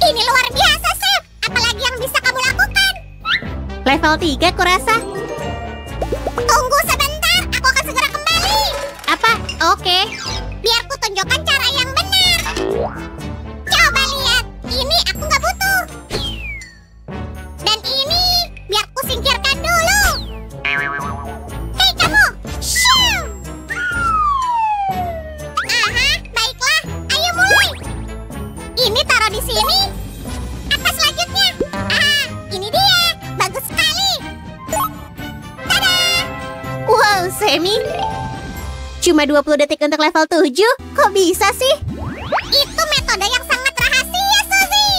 Speaker 1: Ini luar biasa, Sir. Apalagi yang bisa kamu lakukan?
Speaker 2: Level 3 kurasa.
Speaker 1: Tunggu sebentar, aku akan segera kembali.
Speaker 2: Apa? Oke.
Speaker 1: Biar ku tunjukkan cara yang benar. Coba lihat, ini aku nggak butuh. Dan ini biar ku singkirkan dulu. Hei kamu, shoo! Aha, baiklah, ayo mulai. Ini taruh di sini. Apa selanjutnya? Ini dia, bagus sekali. Tada!
Speaker 2: Wow, Semi. Cuma 20 detik untuk level 7? Kok bisa sih?
Speaker 1: Itu metode yang sangat rahasia, Suzy.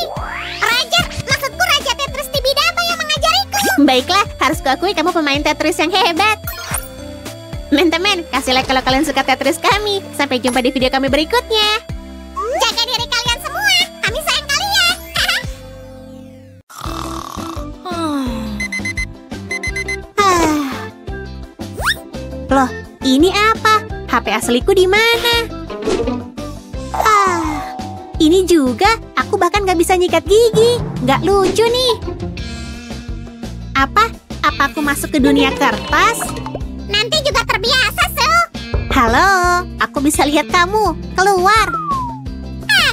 Speaker 1: Raja, maksudku Raja Tetris Tibidaba yang mengajariku.
Speaker 2: Baiklah, harus kuakui kamu pemain Tetris yang hebat. Teman-teman, kasih like kalau kalian suka Tetris kami. Sampai jumpa di video kami berikutnya.
Speaker 1: Jaga diri kalian semua, kami sayang kalian.
Speaker 2: Loh, ini apa? HP asliku di mana? Ini juga, aku bahkan nggak bisa nyikat gigi. Nggak lucu nih. Apa? Apa aku masuk ke dunia kertas?
Speaker 1: Nanti juga terbiasa, Sul.
Speaker 2: Halo, aku bisa lihat kamu. Keluar.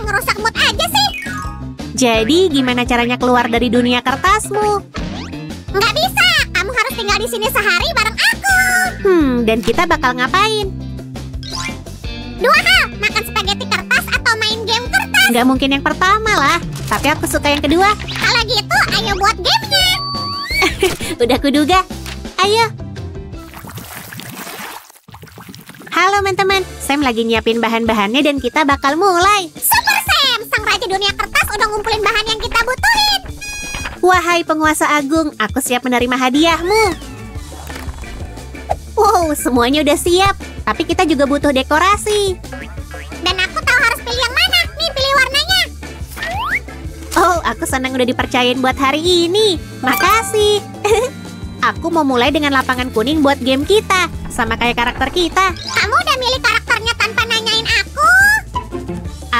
Speaker 1: Ngerusak mood aja sih.
Speaker 2: Jadi, gimana caranya keluar dari dunia kertasmu?
Speaker 1: Nggak bisa, kamu harus tinggal di sini sehari bareng aku.
Speaker 2: Dan kita bakal ngapain?
Speaker 1: Dua hal, makan spaghetti kertas atau main game kertas.
Speaker 2: Nggak mungkin yang pertama lah, tapi aku suka yang kedua.
Speaker 1: Kalau gitu, ayo buat gamenya.
Speaker 2: Udah kuduga. Ayo. Halo teman-teman, Sam lagi nyiapin bahan-bahannya dan kita bakal mulai.
Speaker 1: Super Sam, sang raja dunia kertas udah ngumpulin bahan yang kita butuhin.
Speaker 2: Wahai penguasa agung, aku siap menerima hadiahmu. Wow, semuanya udah siap. Tapi kita juga butuh dekorasi.
Speaker 1: Dan aku tahu harus pilih yang mana. Nih, pilih warnanya.
Speaker 2: Oh, aku senang udah dipercayain buat hari ini. Makasih. Aku mau mulai dengan lapangan kuning buat game kita. Sama kayak karakter kita.
Speaker 1: Kamu udah milih karakternya tanpa nanyain aku.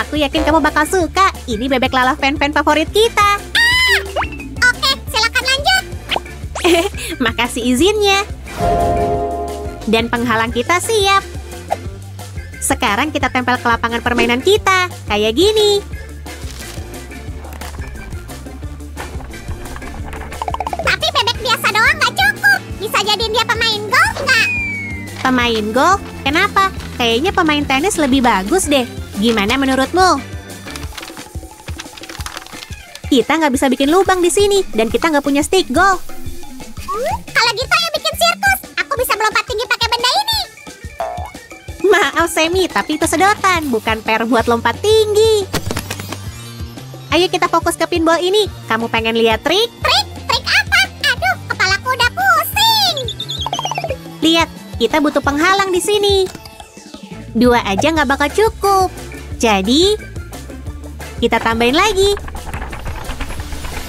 Speaker 2: Aku yakin kamu bakal suka. Ini bebek Lala fan-fan favorit kita.
Speaker 1: Oke, silakan lanjut.
Speaker 2: Makasih izinnya. Dan penghalang kita siap. Sekarang kita tempel ke lapangan permainan kita. Kayak gini.
Speaker 1: Tapi bebek biasa doang nggak cukup. Bisa jadiin dia pemain golf nggak?
Speaker 2: Pemain golf? Kenapa? Kayaknya pemain tenis lebih bagus deh. Gimana menurutmu? Kita nggak bisa bikin lubang di sini. Dan kita nggak punya stick golf.
Speaker 1: Kalau gitu ayo bikin sirkus. Aku bisa melompat tinggi pakai benda ini.
Speaker 2: Maaf Semi, tapi itu sedotan, bukan per buat lompat tinggi. Ayo kita fokus ke pinball ini. Kamu pengen lihat trik?
Speaker 1: Trik apa? Aduh, kepalaku udah pusing.
Speaker 2: Lihat, kita butuh penghalang di sini. 2 aja nggak bakal cukup. Jadi, kita tambahin lagi.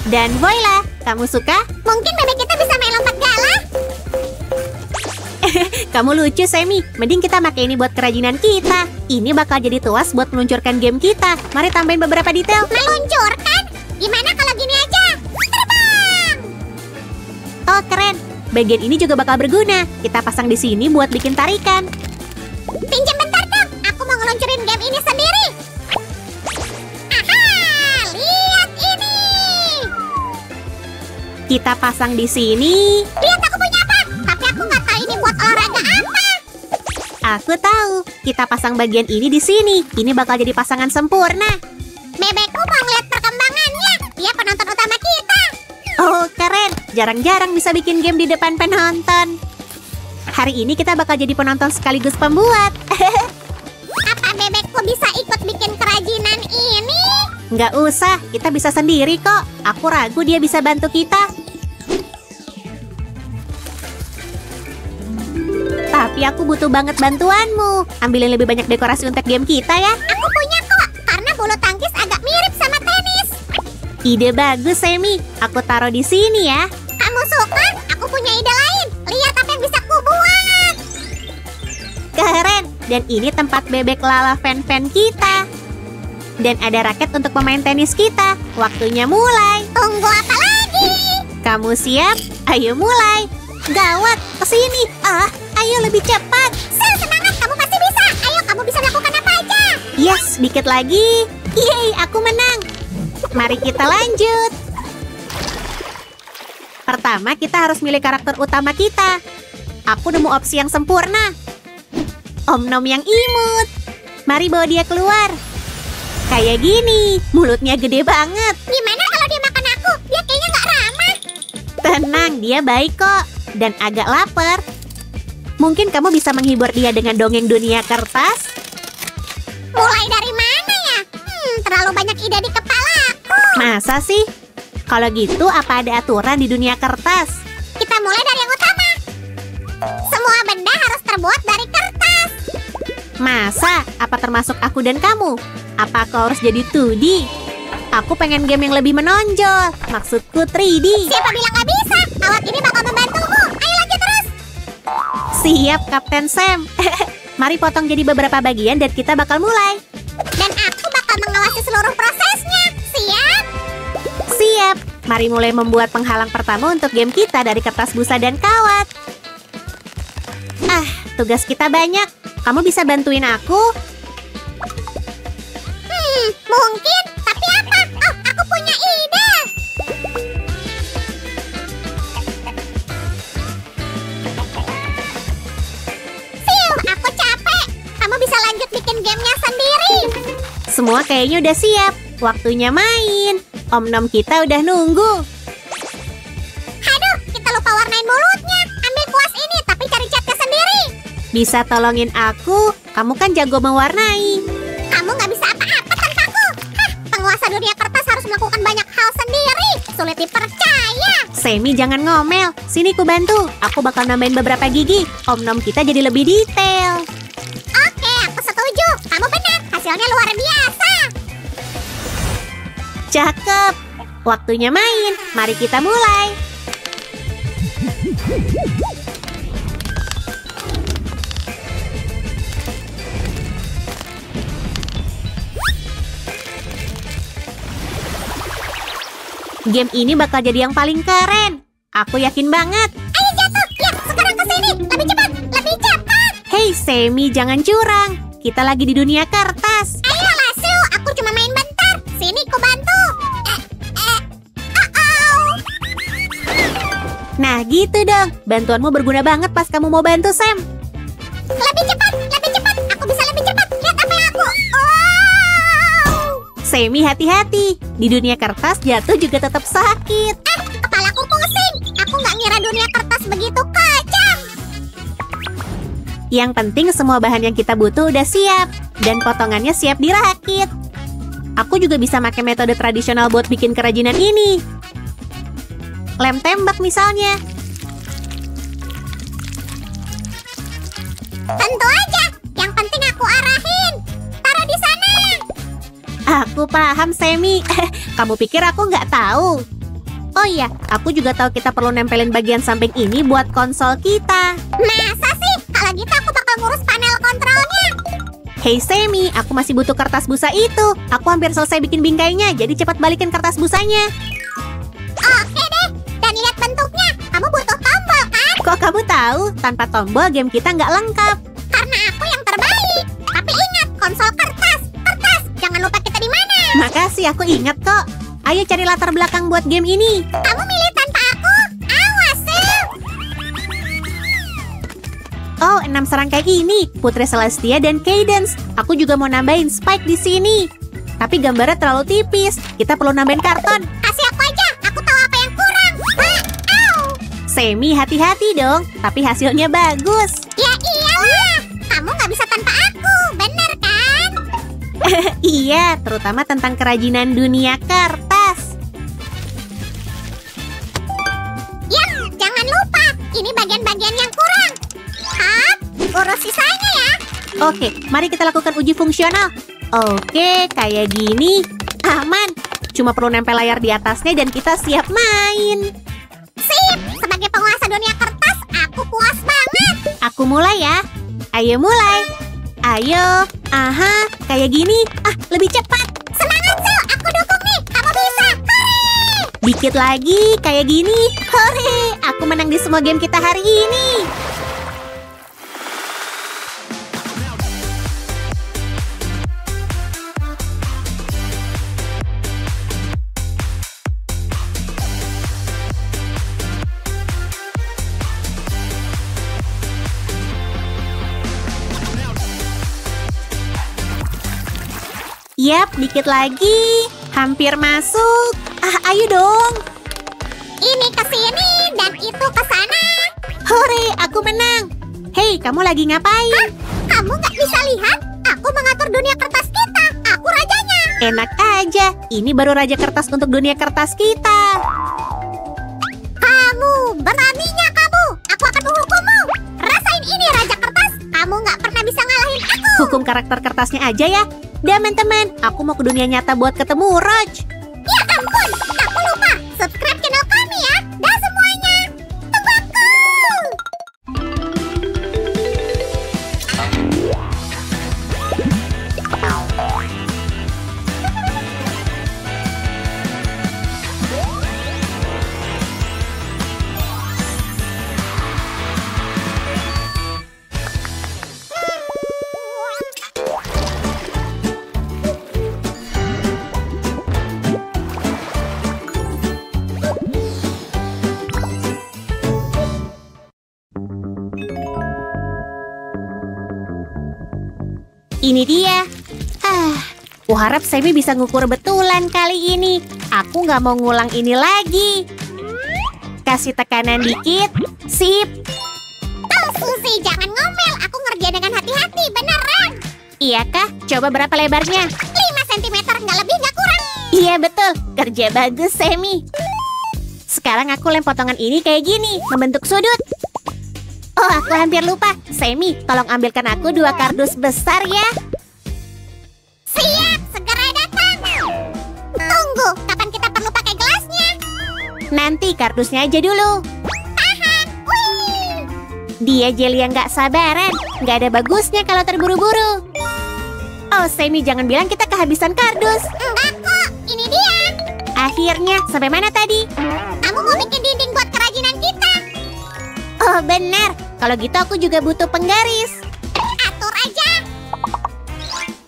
Speaker 2: Dan voila, kamu suka?
Speaker 1: Mungkin bebek kita bisa main lompat galah.
Speaker 2: Kamu lucu, Semi. Mending kita pakai ini buat kerajinan kita. Ini bakal jadi tuas buat meluncurkan game kita. Mari tambahin beberapa detail.
Speaker 1: Meluncurkan? Gimana kalau gini aja? Terbang!
Speaker 2: Oh, keren. Bagian ini juga bakal berguna. Kita pasang di sini buat bikin tarikan.
Speaker 1: Pinjam bentar dong. Aku mau ngeluncurin game ini sendiri. Aha! Lihat ini!
Speaker 2: Kita pasang di sini.
Speaker 1: Lihat aku punya apa? Tapi aku nggak tahu ini buat olahraga apa.
Speaker 2: Aku tahu. Kita pasang bagian ini di sini. Ini bakal jadi pasangan sempurna.
Speaker 1: Bebekku mau ngeliat perkembangannya. Dia penonton utama kita.
Speaker 2: Oh, keren. Jarang-jarang bisa bikin game di depan penonton. Hari ini kita bakal jadi penonton sekaligus pembuat.
Speaker 1: Apa bebekku bisa ikut bikin kerajinan ini?
Speaker 2: Nggak usah, kita bisa sendiri kok. Aku ragu dia bisa bantu kita. Tapi aku butuh banget bantuanmu. Ambilin lebih banyak dekorasi untuk game kita ya.
Speaker 1: Aku punya kok, karena bulu tangkis agak mirip sama tenis.
Speaker 2: Ide bagus, Semi. Aku taruh di sini ya.
Speaker 1: Kamu suka? Aku punya ide lain. Lihat apa yang bisa kubuat.
Speaker 2: Keren. Dan ini tempat bebek Lala fan-fan kita. Dan ada raket untuk pemain tenis kita. Waktunya mulai.
Speaker 1: Tunggu apa lagi?
Speaker 2: Kamu siap? Ayo mulai. Gawat, kesini. Ayo lebih cepat.
Speaker 1: Sel, semangat, kamu pasti bisa. Ayo, kamu bisa melakukan apa aja.
Speaker 2: Yes, dikit lagi. Yeay, aku menang. Mari kita lanjut. Pertama, kita harus milih karakter utama kita. Aku nemu opsi yang sempurna. Om Nom yang imut. Mari bawa dia keluar. Kayak gini, mulutnya gede banget.
Speaker 1: Gimana kalau dia makan aku? Dia kayaknya nggak ramah.
Speaker 2: Tenang, dia baik kok. Dan agak lapar. Mungkin kamu bisa menghibur dia dengan dongeng dunia kertas?
Speaker 1: Mulai dari mana ya? Terlalu banyak ide di kepalaku.
Speaker 2: Masa sih? Kalau gitu, apa ada aturan di dunia kertas?
Speaker 1: Kita mulai dari yang utama. Semua benda harus terbuat dari kertas.
Speaker 2: Masa? Apa termasuk aku dan kamu? Apa aku harus jadi 2D? Aku pengen game yang lebih menonjol. Maksudku 3D.
Speaker 1: Siapa bilang nggak bisa? Alat ini bakal membantumu. Ayo lanjut terus.
Speaker 2: Siap, Kapten Sam. Mari potong jadi beberapa bagian dan kita bakal mulai.
Speaker 1: Dan aku bakal mengawasi seluruh prosesnya. Siap?
Speaker 2: Siap. Mari mulai membuat penghalang pertama untuk game kita dari kertas busa dan kawat. Tugas kita banyak. Kamu bisa bantuin aku?
Speaker 1: Mungkin. Tapi apa? Oh, aku punya ide.
Speaker 2: Semua kayaknya udah siap. Waktunya main. Om Nom kita udah nunggu.
Speaker 1: Aduh, kita lupa warnain mulutnya. Ambil kuas ini, tapi cari catnya sendiri.
Speaker 2: Bisa tolongin aku? Kamu kan jago mewarnai.
Speaker 1: Kamu nggak bisa apa-apa tanpaku. Hah, penguasa dunia kertas harus melakukan banyak hal sendiri. Sulit dipercaya.
Speaker 2: Semi jangan ngomel. Sini ku bantu. Aku bakal nambahin beberapa gigi. Om Nom kita jadi lebih detail.
Speaker 1: Oke, aku setuju. Kamu benar, hasilnya luar biasa.
Speaker 2: Cakep. Waktunya main. Mari kita mulai. Game ini bakal jadi yang paling keren. Aku yakin banget.
Speaker 1: Ayo jatuh, ya sekarang ke sini. Lebih cepat, lebih cepat.
Speaker 2: Hei Semi, jangan curang. Kita lagi di dunia kertas.
Speaker 1: Ayo Lasu, aku cuma main bentar. Sini ku bantu. Oh.
Speaker 2: Nah gitu dong. Bantuanmu berguna banget pas kamu mau bantu Sam.
Speaker 1: Lebih cepat, lebih cepat. Aku bisa lebih cepat. Lihat apa yang aku. Oh.
Speaker 2: Semi hati-hati. Di dunia kertas jatuh juga tetap sakit.
Speaker 1: Kepalaku pusing. Aku nggak ngira dunia kertas begitu kejam.
Speaker 2: Yang penting semua bahan yang kita butuh udah siap. Dan potongannya siap dirakit. Aku juga bisa pakai metode tradisional buat bikin kerajinan ini. Lem tembak misalnya.
Speaker 1: Tentu aja. Yang penting aku arahin. Taruh di sana.
Speaker 2: Aku paham Semi. Kamu pikir aku nggak tahu? Oh iya, aku juga tahu kita perlu nempelin bagian samping ini buat konsol kita.
Speaker 1: Masa sih? Kalau gitu aku bakal ngurus panel kontrolnya.
Speaker 2: Hey Semi, aku masih butuh kertas busa itu. Aku hampir selesai bikin bingkainya, jadi cepat balikin kertas busanya.
Speaker 1: Oke deh. Dan lihat bentuknya. Kamu butuh tombol kan?
Speaker 2: Kok kamu tahu? Tanpa tombol game kita nggak lengkap.
Speaker 1: Karena aku yang terbaik. Tapi ingat, konsol kertas. Kertas. Jangan lupa kita di mana.
Speaker 2: Makasih, aku ingat kok. Ayo cari latar belakang buat game ini.
Speaker 1: Kamu milih tanpa aku. Awas, Sil.
Speaker 2: Oh, 6 serangkai ini. Putri Celestia dan Cadence. Aku juga mau nambahin Spike di sini. Tapi gambarnya terlalu tipis. Kita perlu nambahin karton.
Speaker 1: Kasih aku aja. Aku tahu apa yang kurang. Au.
Speaker 2: Semi, hati-hati dong. Tapi hasilnya bagus.
Speaker 1: Ya iyalah. Kamu nggak bisa tanpa aku. Bener kan?
Speaker 2: Iya, terutama tentang kerajinan dunia kertas.
Speaker 1: Ya, jangan lupa. Ini bagian-bagian yang kurang. Hap, urus sisanya ya.
Speaker 2: Oke, mari kita lakukan uji fungsional. Oke, kayak gini. Aman. Cuma perlu nempel layar di atasnya dan kita siap main.
Speaker 1: Sip, sebagai penguasa dunia kertas, aku puas banget.
Speaker 2: Aku mulai ya. Ayo mulai. Ayo. Aha, kayak gini. Lebih cepat.
Speaker 1: Semangat, Sil. Aku dukung nih. Kamu bisa. Hore!
Speaker 2: Dikit lagi, kayak gini. Hore, aku menang di semua game kita hari ini. Yap, dikit lagi. Hampir masuk. Ayo dong.
Speaker 1: Ini ke sini dan itu ke sana.
Speaker 2: Hore, aku menang. Hei, kamu lagi ngapain?
Speaker 1: Kamu nggak bisa lihat? Aku mengatur dunia kertas kita. Aku rajanya.
Speaker 2: Enak aja. Ini baru raja kertas untuk dunia kertas kita.
Speaker 1: Kamu, beraninya kamu. Aku akan menghukummu. Rasain ini, raja kertas. Kamu nggak pernah bisa ngalahin aku.
Speaker 2: Hukum karakter kertasnya aja ya. Teman-teman, aku mau ke dunia nyata buat ketemu Roj.
Speaker 1: Ya ampun, aku lupa. Subscribe channel kami ya. Dah semuanya. Tunggu aku.
Speaker 2: Ini dia. Kuharap Sammy bisa ngukur betulan kali ini. Aku nggak mau ngulang ini lagi. Kasih tekanan dikit. Sip.
Speaker 1: Oh, Suzy, jangan ngomel. Aku ngerjain dengan hati-hati, beneran.
Speaker 2: Iya kah? Coba berapa lebarnya?
Speaker 1: 5 cm, nggak lebih, nggak kurang.
Speaker 2: Iya betul. Kerja bagus, Sammy. Sekarang aku lem potongan ini kayak gini, membentuk sudut. Oh, aku hampir lupa. Sammy, tolong ambilkan aku 2 kardus besar ya.
Speaker 1: Siap, segera datang. Tunggu, kapan kita perlu pakai gelasnya?
Speaker 2: Nanti kardusnya aja dulu.
Speaker 1: Tahan. Wih.
Speaker 2: Dia jelly yang nggak sabaran. Nggak ada bagusnya kalau terburu-buru. Oh, Sammy, jangan bilang kita kehabisan kardus.
Speaker 1: Enggak kok, ini dia.
Speaker 2: Akhirnya, sampai mana tadi?
Speaker 1: Kamu mau bikin dinding buat kerajinan kita?
Speaker 2: Oh, benar. Kalau gitu aku juga butuh penggaris.
Speaker 1: Atur aja.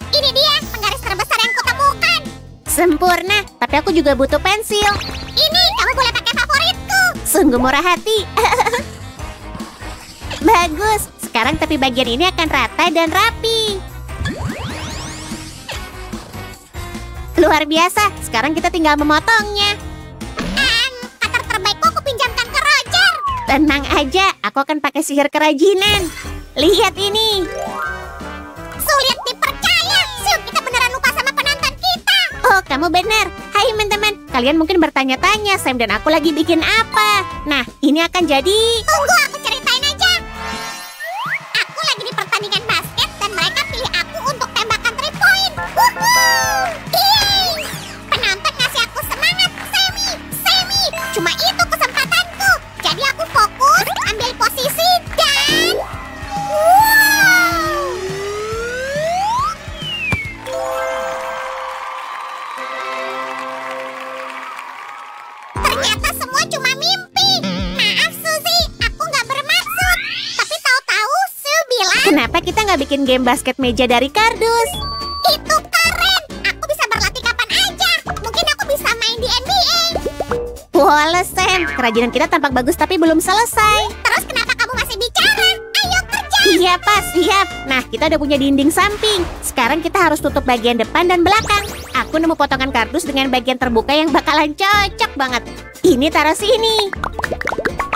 Speaker 1: Ini dia, penggaris terbesar yang kutemukan.
Speaker 2: Sempurna, tapi aku juga butuh pensil.
Speaker 1: Ini, kamu boleh pakai favoritku.
Speaker 2: Sungguh murah hati. Bagus. Sekarang tepi bagian ini akan rata dan rapi. Luar biasa. Sekarang kita tinggal memotongnya.
Speaker 1: Cutter terbaikku aku pinjamkan ke Roger.
Speaker 2: Tenang aja, aku akan pakai sihir kerajinan. Lihat ini.
Speaker 1: Sulit dipercaya. Syuk, kita beneran lupa sama penonton kita.
Speaker 2: Oh, kamu benar. Hai teman-teman. Kalian mungkin bertanya-tanya, Sam dan aku lagi bikin apa? Nah, ini akan jadi...
Speaker 1: Tunggu, aku ceritain aja. Aku lagi di pertandingan basket dan mereka pilih aku untuk tembakan 3 point. Wuhuu! Yeay! Penonton ngasih aku semangat. Sammy, Sammy. Cuma itu kesempatanku. Jadi aku fokus, ambil posisi dan... Wow! Ternyata semua cuma mimpi. Maaf, Suzy, aku nggak bermaksud. Tapi tahu-tahu Sue bilang
Speaker 2: Kenapa kita nggak bikin game basket meja dari kardus?
Speaker 1: itu keren. Aku bisa berlatih kapan aja. Mungkin aku bisa main di NBA.
Speaker 2: Walah, Sam. Kerajinan kita tampak bagus tapi belum selesai.
Speaker 1: Terus kenapa kamu masih bicara? Ayo kerja.
Speaker 2: Iya, Pak. Siap. Nah, kita udah punya dinding samping. Sekarang kita harus tutup bagian depan dan belakang. Aku nemu potongan kardus dengan bagian terbuka yang bakalan cocok banget. Ini taruh sini.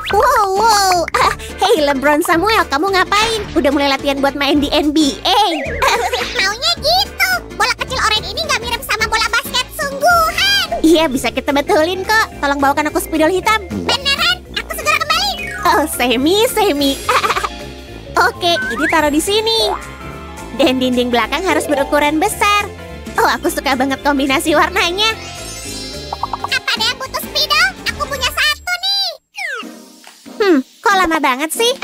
Speaker 2: Wow. Hey, LeBron Samuel, kamu ngapain? Udah mulai latihan buat main di NBA?
Speaker 1: Maunya gitu. Bola kecil oranye ini nggak mirip sama bola basket sungguhan.
Speaker 2: Iya, bisa kita betulin kok. Tolong bawakan aku spidol hitam.
Speaker 1: Beneran? Aku segera kembali.
Speaker 2: Oh, Sammy. Oke, ini taruh di sini. Dan dinding belakang harus berukuran besar. Oh, aku suka banget kombinasi warnanya.
Speaker 1: Apa ada yang butuh spidol? Aku punya satu nih.
Speaker 2: Kok lama banget sih?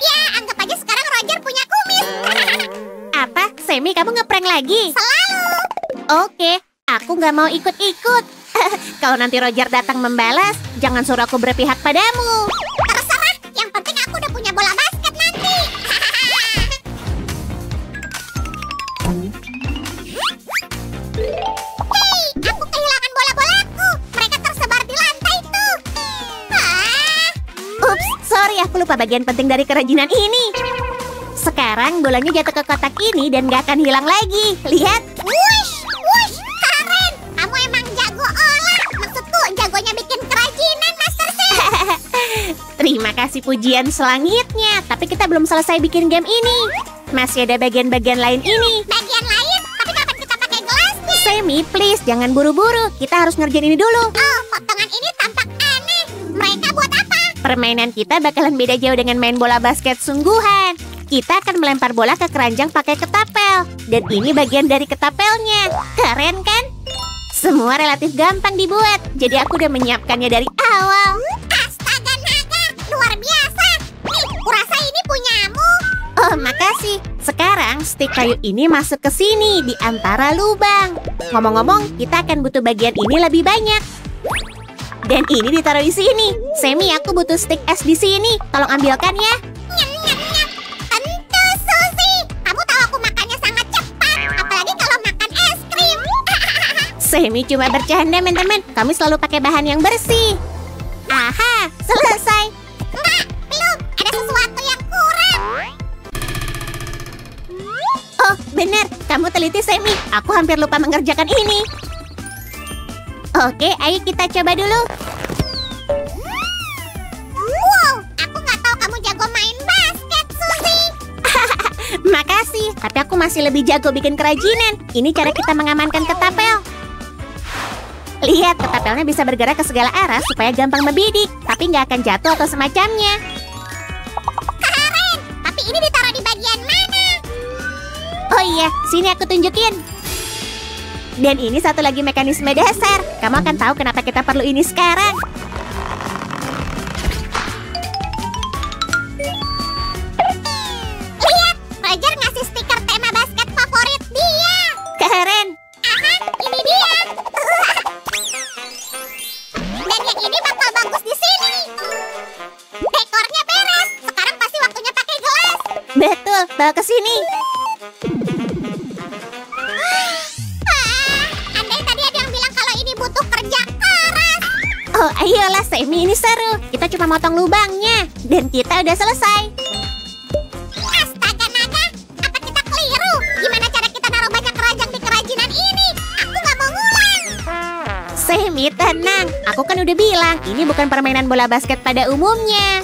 Speaker 1: Ya, anggap aja sekarang Roger punya kumis.
Speaker 2: Apa? Sammy, kamu ngeprank lagi?
Speaker 1: Selalu.
Speaker 2: Oke, aku nggak mau ikut-ikut. Kalau nanti Roger datang membalas, jangan suruh aku berpihak padamu.
Speaker 1: Terserah, yang penting aku udah punya bola basket nanti. Hei, aku kehilangan bola-bolaku. Mereka tersebar di lantai tuh.
Speaker 2: Ups, sorry, aku lupa bagian penting dari kerajinan ini. Sekarang bolanya jatuh ke kotak ini dan nggak akan hilang lagi. Lihat.
Speaker 1: Wush, wush, keren. Kamu emang jago olah. Maksudku, jagonya bikin kerajinan, Master Chef.
Speaker 2: Terima kasih pujian selangitnya. Tapi kita belum selesai bikin game ini. Masih ada bagian-bagian lain ini.
Speaker 1: Bagian lain, tapi kapan kita pakai gelasnya?
Speaker 2: Sammy, please, jangan buru-buru. Kita harus ngerjain ini dulu.
Speaker 1: Oh, potongan ini tampak aneh. Mereka buat apa?
Speaker 2: Permainan kita bakalan beda jauh dengan main bola basket sungguhan. Kita akan melempar bola ke keranjang pakai ketapel. Dan ini bagian dari ketapelnya. Keren kan? Semua relatif gampang dibuat. Jadi aku udah menyiapkannya dari awal.
Speaker 1: Astaga naga, luar biasa. Nih, kurasa ini punyamu.
Speaker 2: Oh, makasih. Sekarang stik kayu ini masuk ke sini di antara lubang. Ngomong-ngomong, kita akan butuh bagian ini lebih banyak. Dan ini ditaruh di sini. Sammy, aku butuh stik es di sini. Tolong ambilkan ya.
Speaker 1: Nyam, nyam, nyam. Tentu, Suzy. Kamu tahu aku makannya sangat cepat. Apalagi kalau makan es krim.
Speaker 2: Sammy cuma bercanda, teman-teman. Kami selalu pakai bahan yang bersih. Aha, selesai.
Speaker 1: Enggak, belum. Ada sesuatu yang kurang.
Speaker 2: Oh, Benar, kamu teliti, Sammy. Aku hampir lupa mengerjakan ini. Oke, ayo kita coba dulu.
Speaker 1: Wow, aku nggak tahu kamu jago main basket, Suzy.
Speaker 2: Makasih, tapi aku masih lebih jago bikin kerajinan. Ini cara kita mengamankan ketapel. Lihat, ketapelnya bisa bergerak ke segala arah supaya gampang membidik, tapi nggak akan jatuh atau semacamnya.
Speaker 1: Keren, tapi ini ditaruh di bagian mana?
Speaker 2: Oh iya, sini aku tunjukin. Dan ini satu lagi mekanisme dasar. Kamu akan tahu kenapa kita perlu ini sekarang.
Speaker 1: Lihat, Roger ngasih stiker tema basket favorit dia.
Speaker 2: Keren.
Speaker 1: Aha, ini dia. Dan yang ini bakal bagus di sini. Dekornya beres. Sekarang pasti waktunya pakai gelas.
Speaker 2: Betul, bawa ke sini.
Speaker 1: Andai tadi ada yang bilang kalau ini butuh kerja keras.
Speaker 2: Oh, ayolah Sammy, ini seru. Kita cuma motong lubangnya. Dan kita udah selesai.
Speaker 1: Astaga naga, apa kita keliru? Gimana cara kita naruh banyak keranjang di kerajinan ini? Aku nggak mau ngulang.
Speaker 2: Sammy, tenang. Aku kan udah bilang, ini bukan permainan bola basket pada umumnya.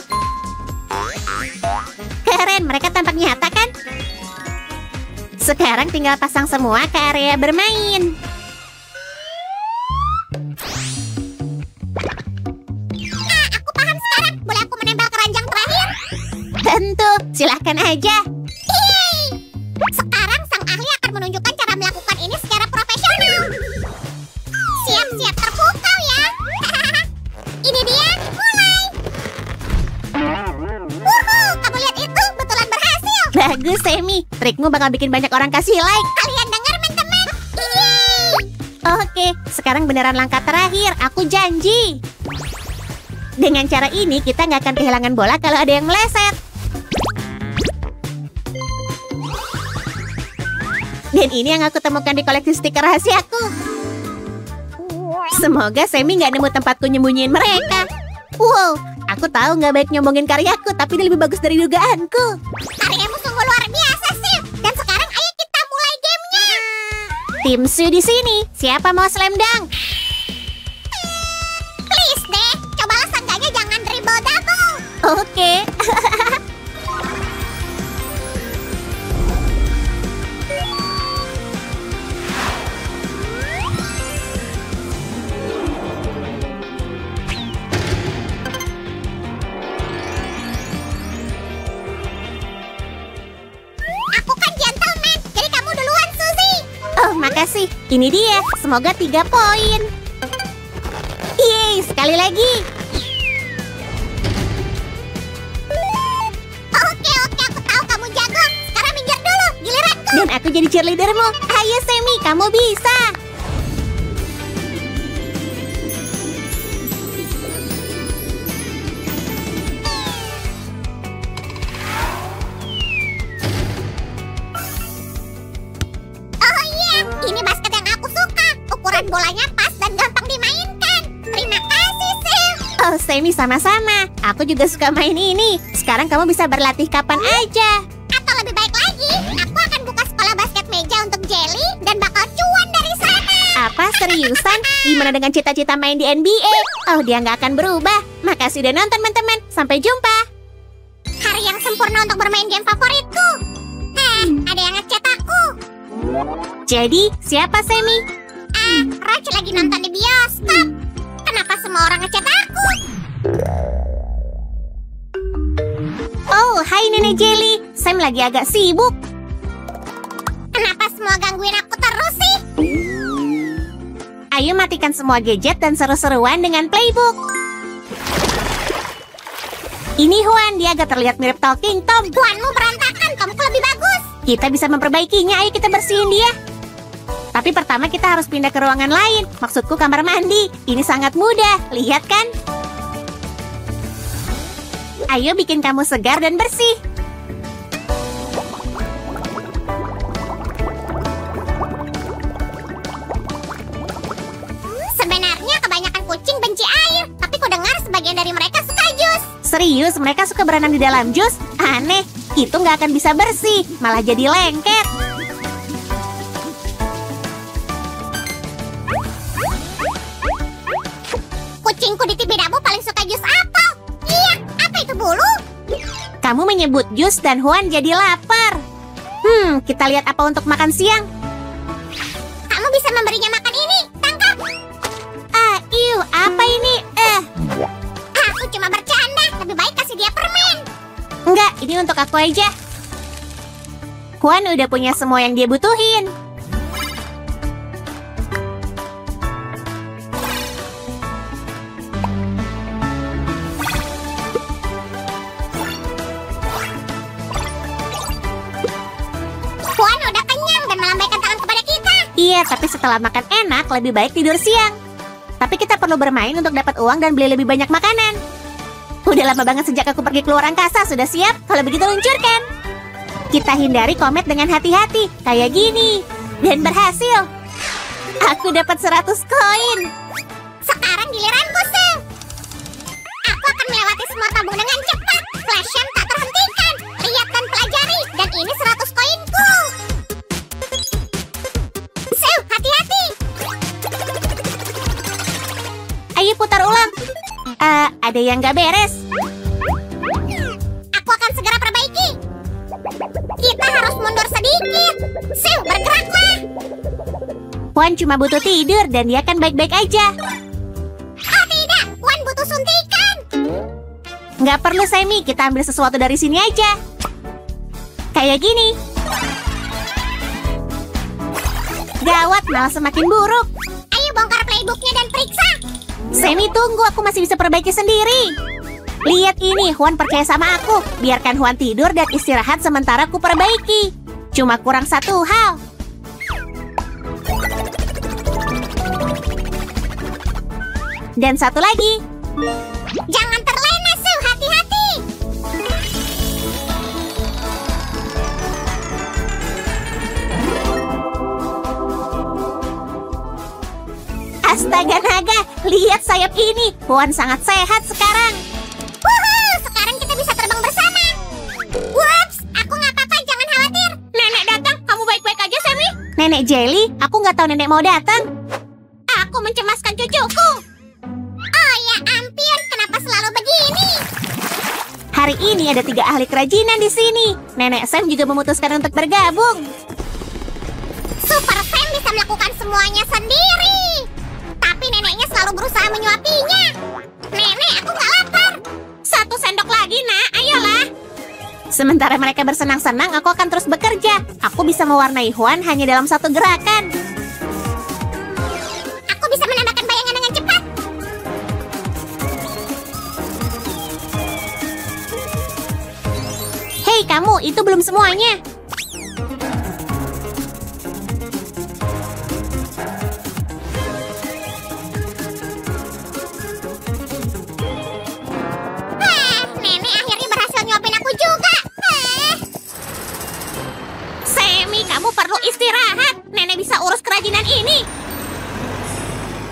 Speaker 2: Keren, mereka tampak nyata kan? Sekarang tinggal pasang semua ke area bermain.
Speaker 1: Aku paham sekarang. Boleh aku menempel keranjang terakhir?
Speaker 2: Tentu, silahkan aja.
Speaker 1: Yeay! Sekarang sang ahli akan menunjukkan cara melakukan ini secara profesional. Siap-siap terpukau ya. Ini dia, mulai. Wuhu, kamu lihat itu? Betulan berhasil.
Speaker 2: Bagus, Sammy. Trikmu bakal bikin banyak orang kasih like.
Speaker 1: Kalian dengar, teman-teman? Yeay!
Speaker 2: Oke, sekarang beneran langkah terakhir. Aku janji. Dengan cara ini, kita nggak akan kehilangan bola kalau ada yang meleset. Dan ini yang aku temukan di koleksi stiker rahasiaku. Semoga Sammy nggak nemu tempatku nyembunyiin mereka. Wow, aku tahu nggak baik nyombongin karyaku, tapi ini lebih bagus dari dugaanku.
Speaker 1: Karyamu sungguh luar biasa, Sil. Dan sekarang ayo kita mulai gamenya.
Speaker 2: Tim Su di sini. Siapa mau slam dunk?
Speaker 1: Please deh, cobalah seenggaknya jangan dribble double.
Speaker 2: Oke.
Speaker 1: Aku kan gentleman, jadi kamu duluan, Suzy.
Speaker 2: Oh, makasih. Ini dia. Semoga 3 poin. Yeay, sekali lagi.
Speaker 1: Oke, aku tahu kamu jago. Sekarang minggir dulu, giliranku.
Speaker 2: Dan aku jadi cheerleadermu. Ayo, Sammy, kamu bisa.
Speaker 1: Oh iya, ini basket yang aku suka. Ukuran bolanya pas dan gampang dimainkan. Terima kasih, Sil.
Speaker 2: Oh, Sammy, sama-sama. Aku juga suka main ini. Sekarang kamu bisa berlatih kapan aja.
Speaker 1: Atau lebih baik lagi, aku akan buka sekolah basket meja untuk Jelly dan bakal cuan dari sana.
Speaker 2: Apa, seriusan? Gimana dengan cita-cita main di NBA? Oh, dia nggak akan berubah. Makasih udah nonton, teman-teman. Sampai jumpa.
Speaker 1: Hari yang sempurna untuk bermain game favoritku. Ada yang ngechat aku.
Speaker 2: Jadi, siapa, Sammy?
Speaker 1: Raj lagi nonton di bioskop. Kenapa semua orang ngechat aku?
Speaker 2: Oh, hai Nenek Jelly. Sam lagi agak sibuk.
Speaker 1: Kenapa semua gangguin aku terus sih?
Speaker 2: Ayo matikan semua gadget dan seru-seruan dengan playbook. Ini Juan, dia agak terlihat mirip Talking Tom.
Speaker 1: Tuanmu berantakan, kamuku lebih bagus.
Speaker 2: Kita bisa memperbaikinya, ayo kita bersihin dia. Tapi pertama kita harus pindah ke ruangan lain. Maksudku kamar mandi. Ini sangat mudah, lihat kan? Ayo bikin kamu segar dan bersih.
Speaker 1: Sebenarnya kebanyakan kucing benci air, tapi ku dengar sebagian dari mereka suka jus.
Speaker 2: Serius, mereka suka berenang di dalam jus? Aneh, itu nggak akan bisa bersih, malah jadi lengket.
Speaker 1: Kucingku di Tibidabo paling suka jus apel. Iya, apa itu bulu?
Speaker 2: Kamu menyebut jus dan Juan jadi lapar. Kita lihat apa untuk makan siang.
Speaker 1: Kamu bisa memberinya makan ini. Tangkap.
Speaker 2: Apa ini?
Speaker 1: Aku cuma bercanda. Lebih baik kasih dia permen.
Speaker 2: Enggak, ini untuk aku aja. Juan udah punya semua yang dia butuhin.
Speaker 1: Juan udah kenyang dan melambaikan tangan kepada kita.
Speaker 2: Iya, tapi setelah makan enak, lebih baik tidur siang. Tapi kita perlu bermain untuk dapat uang dan beli lebih banyak makanan. Udah lama banget sejak aku pergi keluar angkasa. Sudah siap? Kalau begitu luncurkan. Kita hindari komet dengan hati-hati, kayak gini. Dan berhasil. Aku dapat 100 koin.
Speaker 1: Sekarang giliranku, Sil. Aku akan melewati semua tabung dengan cepat. Flash Jam tak terhentikan. Lihat dan pelajari. Dan ini 100 koinku. Sil, hati-hati.
Speaker 2: Ayo putar ulang. Ada yang gak beres.
Speaker 1: Aku akan segera perbaiki. Kita harus mundur sedikit. Sil, bergeraklah.
Speaker 2: Juan cuma butuh tidur dan dia akan baik-baik aja.
Speaker 1: Oh tidak, Juan butuh suntikan.
Speaker 2: Nggak perlu, Sammy. Kita ambil sesuatu dari sini aja. Kayak gini. Gawat, malah semakin buruk.
Speaker 1: Ayo bongkar playbooknya dan periksa.
Speaker 2: Sammy, tunggu. Aku masih bisa perbaiki sendiri. Lihat ini, Juan percaya sama aku. Biarkan Juan tidur dan istirahat sementara aku perbaiki. Cuma kurang satu hal. Dan satu lagi.
Speaker 1: Jangan terlena, Sil. Hati-hati.
Speaker 2: Astaga naga, lihat sayap ini. Juan sangat sehat sekarang.
Speaker 1: Wuhuu, sekarang kita bisa terbang bersama. Whoops, aku nggak apa-apa, jangan khawatir.
Speaker 2: Nenek datang, kamu baik-baik aja, Sammy? Nenek Jelly, aku nggak tahu nenek mau datang. Aku mencemaskan cucuku.
Speaker 1: Oh ya ampun, kenapa selalu begini?
Speaker 2: Hari ini ada 3 ahli kerajinan di sini. Nenek Sam juga memutuskan untuk bergabung.
Speaker 1: Super Sam bisa melakukan semuanya sendiri. Tapi neneknya selalu berusaha menyuapinya. Nenek, aku nggak lapar.
Speaker 2: 1 sendok lagi, nak. Ayolah. Sementara mereka bersenang-senang, aku akan terus bekerja. Aku bisa mewarnai Juan hanya dalam 1 gerakan.
Speaker 1: Aku bisa menambahkan bayangan dengan cepat.
Speaker 2: Hei kamu, itu belum semuanya.
Speaker 1: Nenek akhirnya berhasil nyuapin aku juga.
Speaker 2: Sammy, kamu perlu istirahat. Nenek bisa urus kerajinan ini.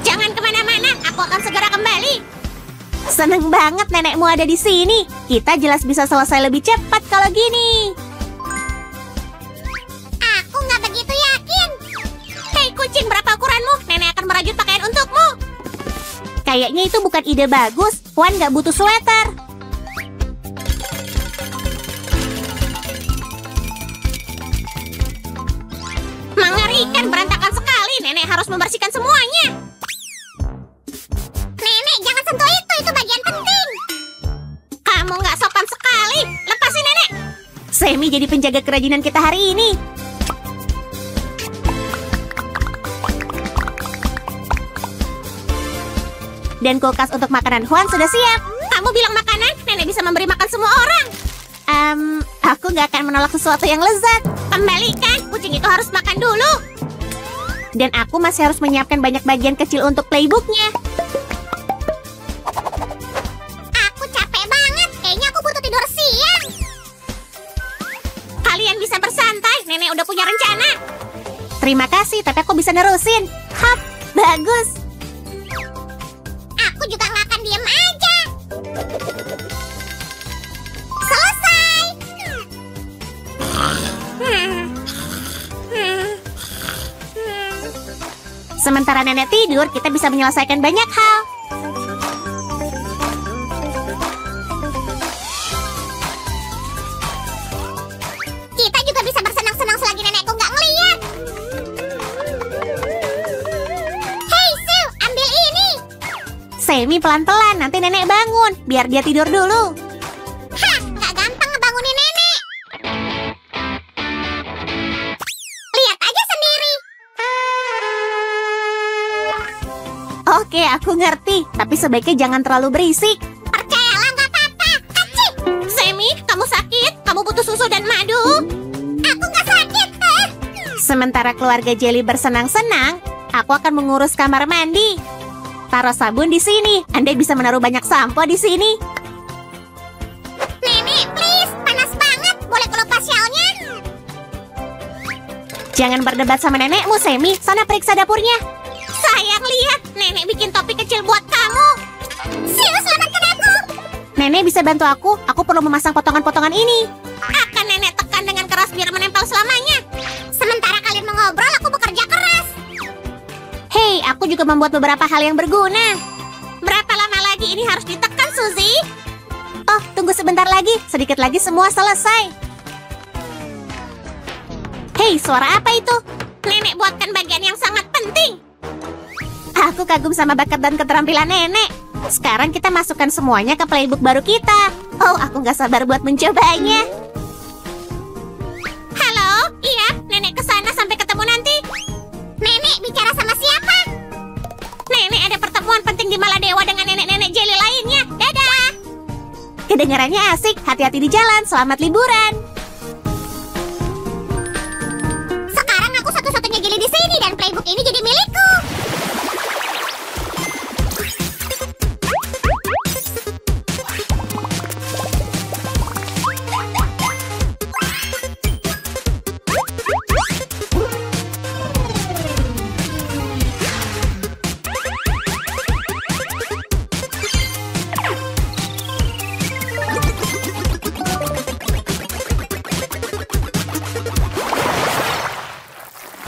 Speaker 2: Jangan kemana-mana, aku akan segera kembali. Seneng banget nenekmu ada di sini. Kita jelas bisa selesai lebih cepat kalau gini.
Speaker 1: Aku nggak begitu yakin.
Speaker 2: Hei kucing, berapa ukuranmu? Nenek akan merajut pakaian untukmu. Kayaknya itu bukan ide bagus. Juan nggak butuh sweater. Mengerikan, berantakan sekali. Nenek harus membersihkan semuanya.
Speaker 1: Nenek, jangan sentuh itu bagian penting.
Speaker 2: Kamu nggak sopan sekali. Lepasin nenek. Sammy jadi penjaga kerajinan kita hari ini. Dan kulkas untuk makanan Juan sudah siap. Kamu bilang makanan, nenek bisa memberi makan semua orang. Aku nggak akan menolak sesuatu yang lezat. Kembalikan, kucing itu harus makan dulu. Dan aku masih harus menyiapkan banyak bagian kecil untuk playbooknya.
Speaker 1: Aku capek banget. Kayaknya aku butuh tidur siang.
Speaker 2: Kalian bisa bersantai, nenek udah punya rencana. Terima kasih, tapi aku bisa nerusin. Hap, bagus.
Speaker 1: Aku juga nggak akan diem aja. Selesai.
Speaker 2: Sementara nenek tidur, kita bisa menyelesaikan banyak hal. Semi pelan-pelan, nanti nenek bangun. Biar dia tidur dulu.
Speaker 1: Hah, nggak gampang ngebangunin nenek. Lihat aja sendiri.
Speaker 2: Oke, aku ngerti. Tapi sebaiknya jangan terlalu berisik.
Speaker 1: Percayalah, nggak apa-apa. Kacik.
Speaker 2: Semi, kamu sakit? Kamu butuh susu dan madu?
Speaker 1: Aku nggak sakit.
Speaker 2: Sementara keluarga Jelly bersenang-senang, aku akan mengurus kamar mandi. Taruh sabun di sini. Andai bisa menaruh banyak sampo di sini.
Speaker 1: Nenek, please. Panas banget. Boleh kelupas syalnya?
Speaker 2: Jangan berdebat sama nenekmu, Semi. Sana periksa dapurnya. Sayang, lihat. Nenek bikin topi kecil buat kamu.
Speaker 1: Siu, selamatkan aku.
Speaker 2: Nenek bisa bantu aku. Aku perlu memasang potongan-potongan ini. Akan nenek tekan dengan keras biar menempel selamanya.
Speaker 1: Sementara kalian mengobrol, aku bekerja keras.
Speaker 2: Hei, aku juga membuat beberapa hal yang berguna. Berapa lama lagi ini harus ditekan, Suzy? Oh, tunggu sebentar lagi. Sedikit lagi semua selesai. Hei, suara apa itu? Nenek buatkan bagian yang sangat penting. Aku kagum sama bakat dan keterampilan nenek. Sekarang kita masukkan semuanya ke playbook baru kita. Oh, aku nggak sabar buat mencobanya. Halo, iya, nenek kesana sampai ketemu nanti.
Speaker 1: Nenek, bicara sama siapa?
Speaker 2: Nenek ada pertemuan penting di Maladewa dengan nenek-nenek Jelly lainnya. Dadah. Kedengarannya asik. Hati-hati di jalan. Selamat liburan.
Speaker 1: Sekarang aku satu-satunya Jelly di sini dan playbook ini jadi milikku.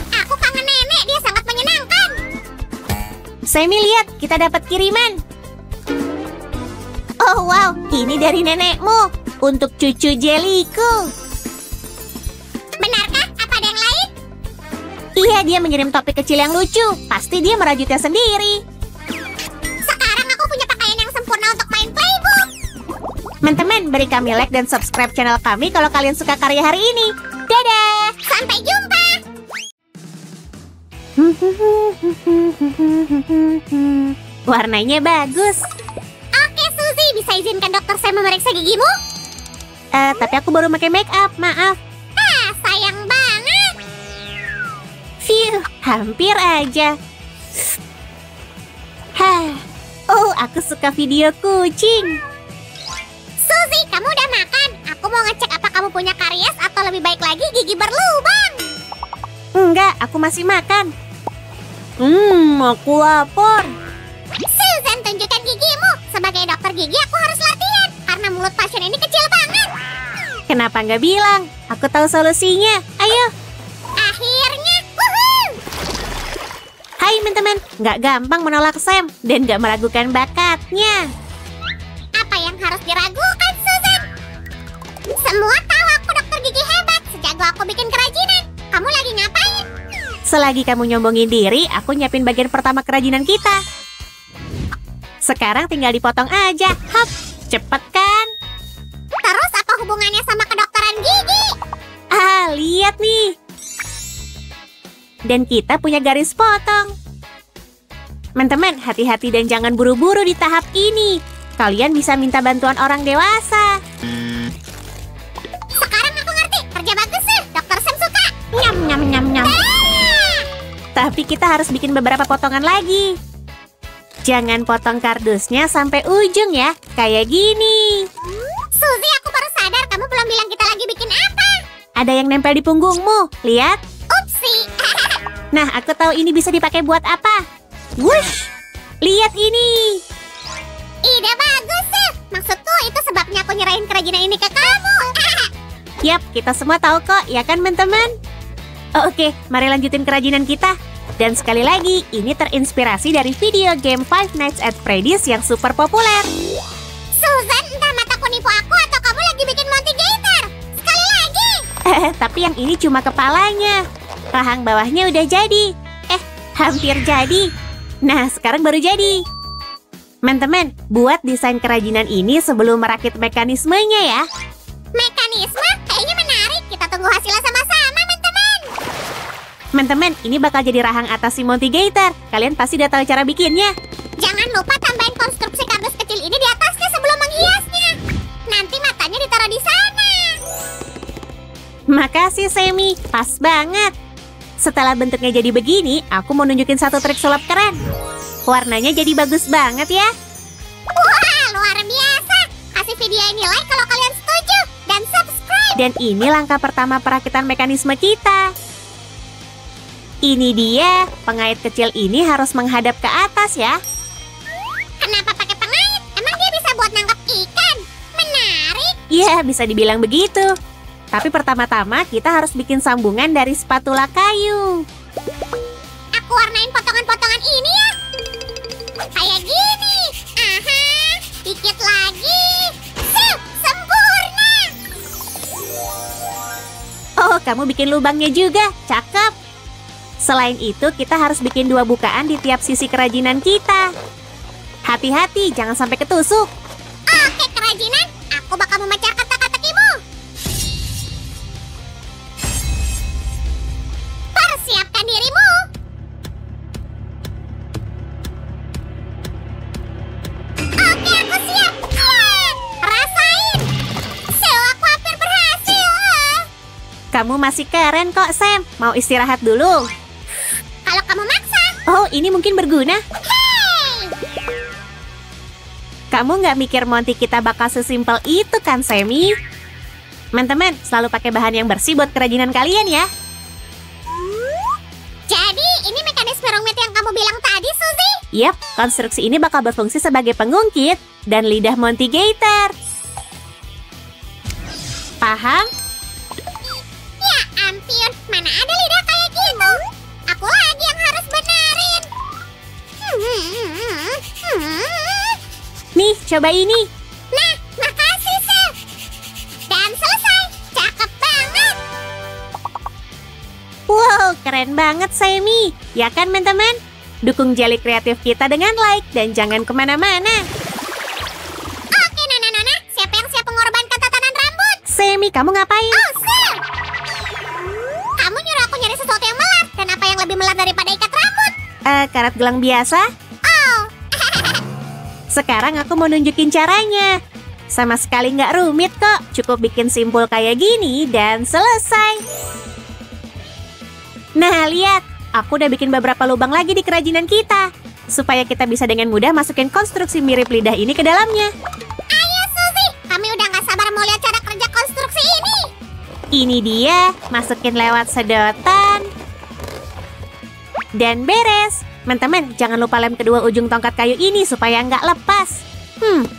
Speaker 1: Aku kangen nenek, dia sangat menyenangkan.
Speaker 2: Semi, lihat. Kita dapat kiriman. Oh, wow. Ini dari nenekmu. Untuk cucu Jellyku.
Speaker 1: Benarkah? Apa ada yang lain?
Speaker 2: Iya, dia mengirim topik kecil yang lucu. Pasti dia merajutnya sendiri.
Speaker 1: Sekarang aku punya pakaian yang sempurna untuk main playbook.
Speaker 2: Teman-teman, beri kami like dan subscribe channel kami kalau kalian suka karya hari ini. Dadah!
Speaker 1: Sampai jumpa.
Speaker 2: Warnanya bagus.
Speaker 1: Oke, Suzy, bisa izinkan dokter saya memeriksa gigimu?
Speaker 2: Tapi aku baru pakai make up, maaf.
Speaker 1: Ah, sayang banget.
Speaker 2: Phew, hampir aja. Oh, aku suka video kucing.
Speaker 1: Suzy, kamu udah makan? Aku mau ngecek apa kamu punya karies atau lebih baik lagi gigi berlubang.
Speaker 2: Enggak, aku masih makan. Aku lapar.
Speaker 1: Susan, tunjukkan gigimu. Sebagai dokter gigi, aku harus latihan. Karena mulut pasien ini kecil banget.
Speaker 2: Kenapa nggak bilang? Aku tahu solusinya. Ayo.
Speaker 1: Akhirnya, woohoo!
Speaker 2: Hai teman-teman, nggak gampang menolak Sam dan nggak meragukan bakatnya.
Speaker 1: Apa yang harus diragukan, Susan? Semua tahu aku dokter gigi hebat. Sejago aku bikin kerajinan. Kamu lagi ngapain?
Speaker 2: Selagi kamu nyombongin diri, aku nyiapin bagian pertama kerajinan kita. Sekarang tinggal dipotong aja. Hop, cepet kan?
Speaker 1: Terus apa hubungannya sama kedokteran gigi?
Speaker 2: Ah, lihat nih. Dan kita punya garis potong. Teman-teman, hati-hati dan jangan buru-buru di tahap ini. Kalian bisa minta bantuan orang dewasa.
Speaker 1: Sekarang aku ngerti. Kerja bagus sih. Dokter Sam suka.
Speaker 2: Nyam, nyam, nyam, nyam.
Speaker 1: Ah!
Speaker 2: Tapi kita harus bikin beberapa potongan lagi. Jangan potong kardusnya sampai ujung ya. Kayak gini.
Speaker 1: Suzy, aku baru sadar kamu belum bilang kita lagi bikin apa.
Speaker 2: Ada yang nempel di punggungmu. Lihat.
Speaker 1: Upsi.
Speaker 2: Nah, aku tahu ini bisa dipakai buat apa. Wush! Lihat ini.
Speaker 1: Ide bagus sih. Maksudku itu sebabnya aku nyerahin kerajinan ini ke kamu.
Speaker 2: Yap, kita semua tahu kok, ya kan teman-teman? Oh, oke, mari lanjutin kerajinan kita. Dan sekali lagi, ini terinspirasi dari video game Five Nights at Freddy's yang super populer.
Speaker 1: Susan, entah mataku nipu aku atau kamu lagi bikin Monty Gator. Sekali lagi.
Speaker 2: Tapi yang ini cuma kepalanya. Rahang bawahnya udah jadi. Hampir jadi. Nah, sekarang baru jadi. Teman-teman, buat desain kerajinan ini sebelum merakit mekanismenya ya.
Speaker 1: Mekanisme? Kayaknya menarik. Kita tunggu hasilnya sama-sama, teman-teman.
Speaker 2: Teman-teman, ini bakal jadi rahang atas si Montigator. Kalian pasti udah tahu cara bikinnya.
Speaker 1: Jangan lupa tambahin konstruksi kardus kecil ini di atasnya sebelum menghiasnya. Nanti matanya ditaruh di sana.
Speaker 2: Makasih, Semi. Pas banget. Setelah bentuknya jadi begini, aku mau nunjukin satu trik sulap keren. Warnanya jadi bagus banget ya.
Speaker 1: Wah, luar biasa. Kasih video ini like kalau kalian setuju. Dan subscribe.
Speaker 2: Dan ini langkah pertama perakitan mekanisme kita. Ini dia, pengait kecil ini harus menghadap ke atas ya.
Speaker 1: Kenapa pakai pengait? Emang dia bisa buat nangkap ikan? Menarik.
Speaker 2: Ya, bisa dibilang begitu. Tapi pertama-tama kita harus bikin sambungan dari spatula kayu.
Speaker 1: Aku warnain potongan-potongan ini ya. Kayak gini. Aha, dikit lagi. Sempurna.
Speaker 2: Oh, kamu bikin lubangnya juga. Cakep. Selain itu, kita harus bikin 2 bukaan di tiap sisi kerajinan kita. Hati-hati, jangan sampai ketusuk.
Speaker 1: Oke, kerajinan. Aku bakal memecah kata-katakimu. Persiapkan dirimu. Oke, aku siap. Rasain. Aku hampir berhasil.
Speaker 2: Kamu masih keren kok, Sam. Mau istirahat dulu?
Speaker 1: Kalau kamu maksa.
Speaker 2: Oh, ini mungkin berguna.
Speaker 1: Hey!
Speaker 2: Kamu nggak mikir Monty kita bakal sesimpel itu kan, Semi? Teman-teman, selalu pakai bahan yang bersih buat kerajinan kalian ya.
Speaker 1: Jadi, ini mekanisme rumit yang kamu bilang tadi, Suzy?
Speaker 2: Yap, konstruksi ini bakal berfungsi sebagai pengungkit dan lidah Montigator. Paham?
Speaker 1: Ya ampun, mana ada lidah kayak gitu? Aku lagi yang harus benerin.
Speaker 2: Nih, coba ini.
Speaker 1: Nah, makasih, Sel. Dan selesai. Cakep banget.
Speaker 2: Wow, keren banget, Semi. Ya kan, teman-teman? Dukung jeli kreatif kita dengan like dan jangan kemana-mana.
Speaker 1: Oke, Nana. Siapa yang siap mengorbankan tatanan rambut?
Speaker 2: Semi, kamu ngapain?
Speaker 1: Oh, Sel. Kamu nyuruh aku nyari sesuatu yang melar. Dan apa yang lebih melar daripada ikat rambut?
Speaker 2: Karet gelang biasa?
Speaker 1: Oh.
Speaker 2: Sekarang aku mau nunjukin caranya. Sama sekali nggak rumit kok. Cukup bikin simpul kayak gini dan selesai. Nah, lihat. Aku udah bikin beberapa lubang lagi di kerajinan kita. Supaya kita bisa dengan mudah masukin konstruksi mirip lidah ini ke dalamnya.
Speaker 1: Ayo, Suzy. Kami udah nggak sabar mau lihat cara kerja konstruksi ini.
Speaker 2: Ini dia. Masukin lewat sedotan. Dan beres. Teman-teman, jangan lupa lem kedua ujung tongkat kayu ini supaya nggak lepas.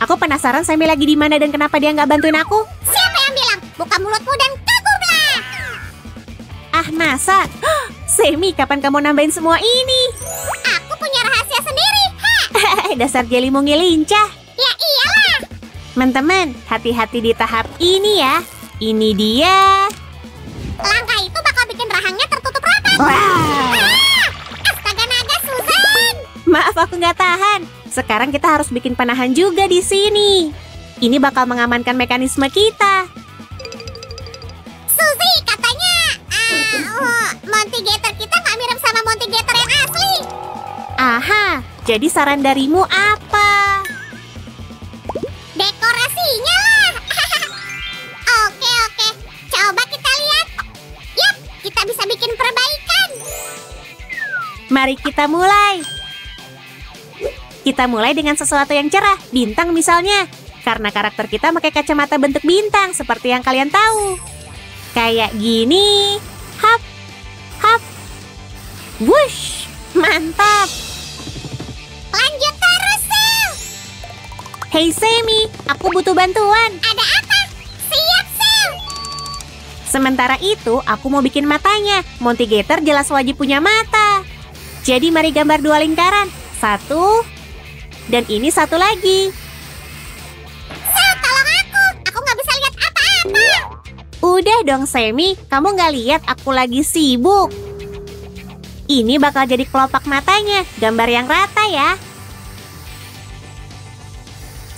Speaker 2: Aku penasaran Sammy lagi di mana dan kenapa dia nggak bantuin aku.
Speaker 1: Siapa yang bilang? Buka mulutmu dan kagumlah.
Speaker 2: Ah, masa? Sammy, kapan kamu nambahin semua ini?
Speaker 1: Aku punya rahasia sendiri.
Speaker 2: Dasar jeli mungil lincah.
Speaker 1: Ya iyalah.
Speaker 2: Teman-teman, hati-hati di tahap ini ya. Ini dia.
Speaker 1: Langkah itu bakal bikin rahangnya tertutup rapat.
Speaker 2: Wow.
Speaker 1: Astaga naga, Susan.
Speaker 2: Maaf, aku nggak tahan. Sekarang kita harus bikin panahan juga di sini. Ini bakal mengamankan mekanisme kita.
Speaker 1: Suzy, katanya Montigator kita nggak mirip sama Montigator yang asli.
Speaker 2: Aha, jadi saran darimu apa?
Speaker 1: Dekorasinya lah. Oke. Coba kita lihat. Yap, kita bisa bikin perbaikan.
Speaker 2: Mari kita mulai. Kita mulai dengan sesuatu yang cerah, bintang misalnya. Karena karakter kita pakai kacamata bentuk bintang, seperti yang kalian tahu. Kayak gini. Hap, hap. Wush, mantap.
Speaker 1: Lanjut terus, Sil.
Speaker 2: Hey Semi, aku butuh bantuan.
Speaker 1: Ada apa? Siap, Sil.
Speaker 2: Sementara itu, aku mau bikin matanya. Montigator jelas wajib punya mata. Jadi mari gambar 2 lingkaran. 1, dan ini 1 lagi.
Speaker 1: Sil, tolong aku. Aku nggak bisa lihat apa-apa.
Speaker 2: Udah dong, Semi. Kamu nggak lihat aku lagi sibuk. Ini bakal jadi kelopak matanya. Gambar yang rata ya.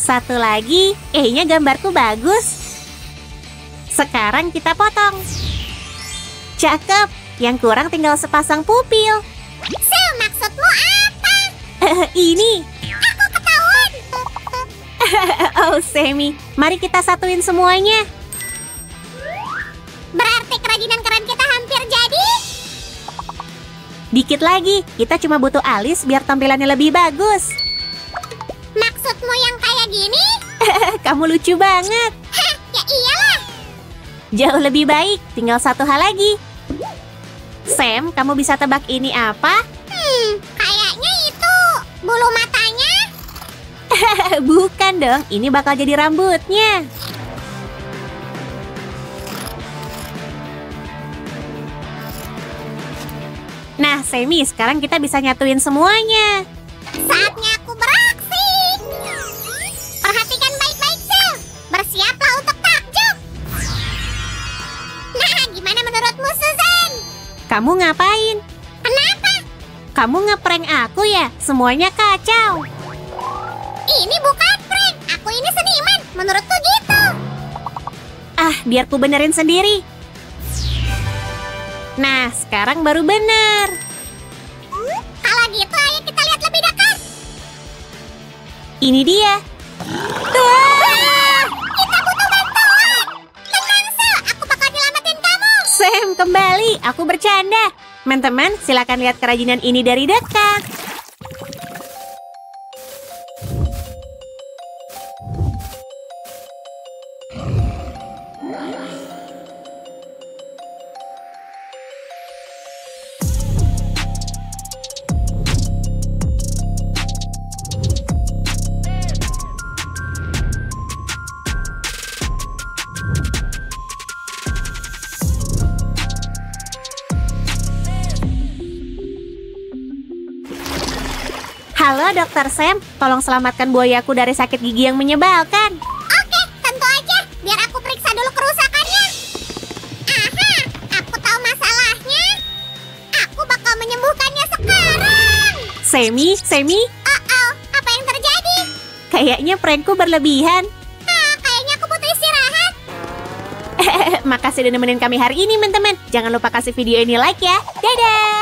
Speaker 2: Satu lagi, E-nya gambarku bagus. Sekarang kita potong. Cakep, yang kurang tinggal sepasang pupil.
Speaker 1: Sel, maksudmu apa?
Speaker 2: Ini.
Speaker 1: Aku ketahuan.
Speaker 2: Oh, Semi, mari kita satuin semuanya.
Speaker 1: Berarti kerajinan keren kita hampir jadi?
Speaker 2: Dikit lagi, kita cuma butuh alis biar tampilannya lebih bagus.
Speaker 1: Maksudmu yang kayak gini?
Speaker 2: Kamu lucu banget.
Speaker 1: Hah, ya iyalah.
Speaker 2: Jauh lebih baik, tinggal satu hal lagi. Sam, kamu bisa tebak ini apa?
Speaker 1: Kayaknya itu bulu matanya.
Speaker 2: Bukan dong, ini bakal jadi rambutnya. Nah, Semi, sekarang kita bisa nyatuin semuanya.
Speaker 1: Saatnya aku beraksi. Perhatikan baik-baik, Sel. Bersiaplah untuk takjub. Nah, gimana menurutmu, Susan?
Speaker 2: Kamu ngapain?
Speaker 1: Kenapa?
Speaker 2: Kamu ngeprank aku ya? Semuanya kacau.
Speaker 1: Ini bukan prank. Aku ini seniman. Menurutku gitu.
Speaker 2: Ah, biar ku benerin sendiri. Nah, sekarang baru bener.
Speaker 1: Kalau gitu, ayo kita lihat lebih dekat.
Speaker 2: Ini dia.
Speaker 1: Wah, kita butuh bantuan. Tenang, Sel. Aku bakal nyelamatin kamu.
Speaker 2: Sam, kembali. Aku bercanda. Teman-teman, silakan lihat kerajinan ini dari dekat. Halo, Dokter Sam. Tolong selamatkan buayaku dari sakit gigi yang menyebalkan.
Speaker 1: Oke, tentu aja. Biar aku periksa dulu kerusakannya. Aha, aku tahu masalahnya. Aku bakal menyembuhkannya sekarang.
Speaker 2: Semi,
Speaker 1: Oh, apa yang terjadi?
Speaker 2: kayaknya prankku berlebihan.
Speaker 1: Kayaknya aku butuh istirahat.
Speaker 2: Makasih udah nemenin kami hari ini, teman-teman. Jangan lupa kasih video ini like ya. Dadah!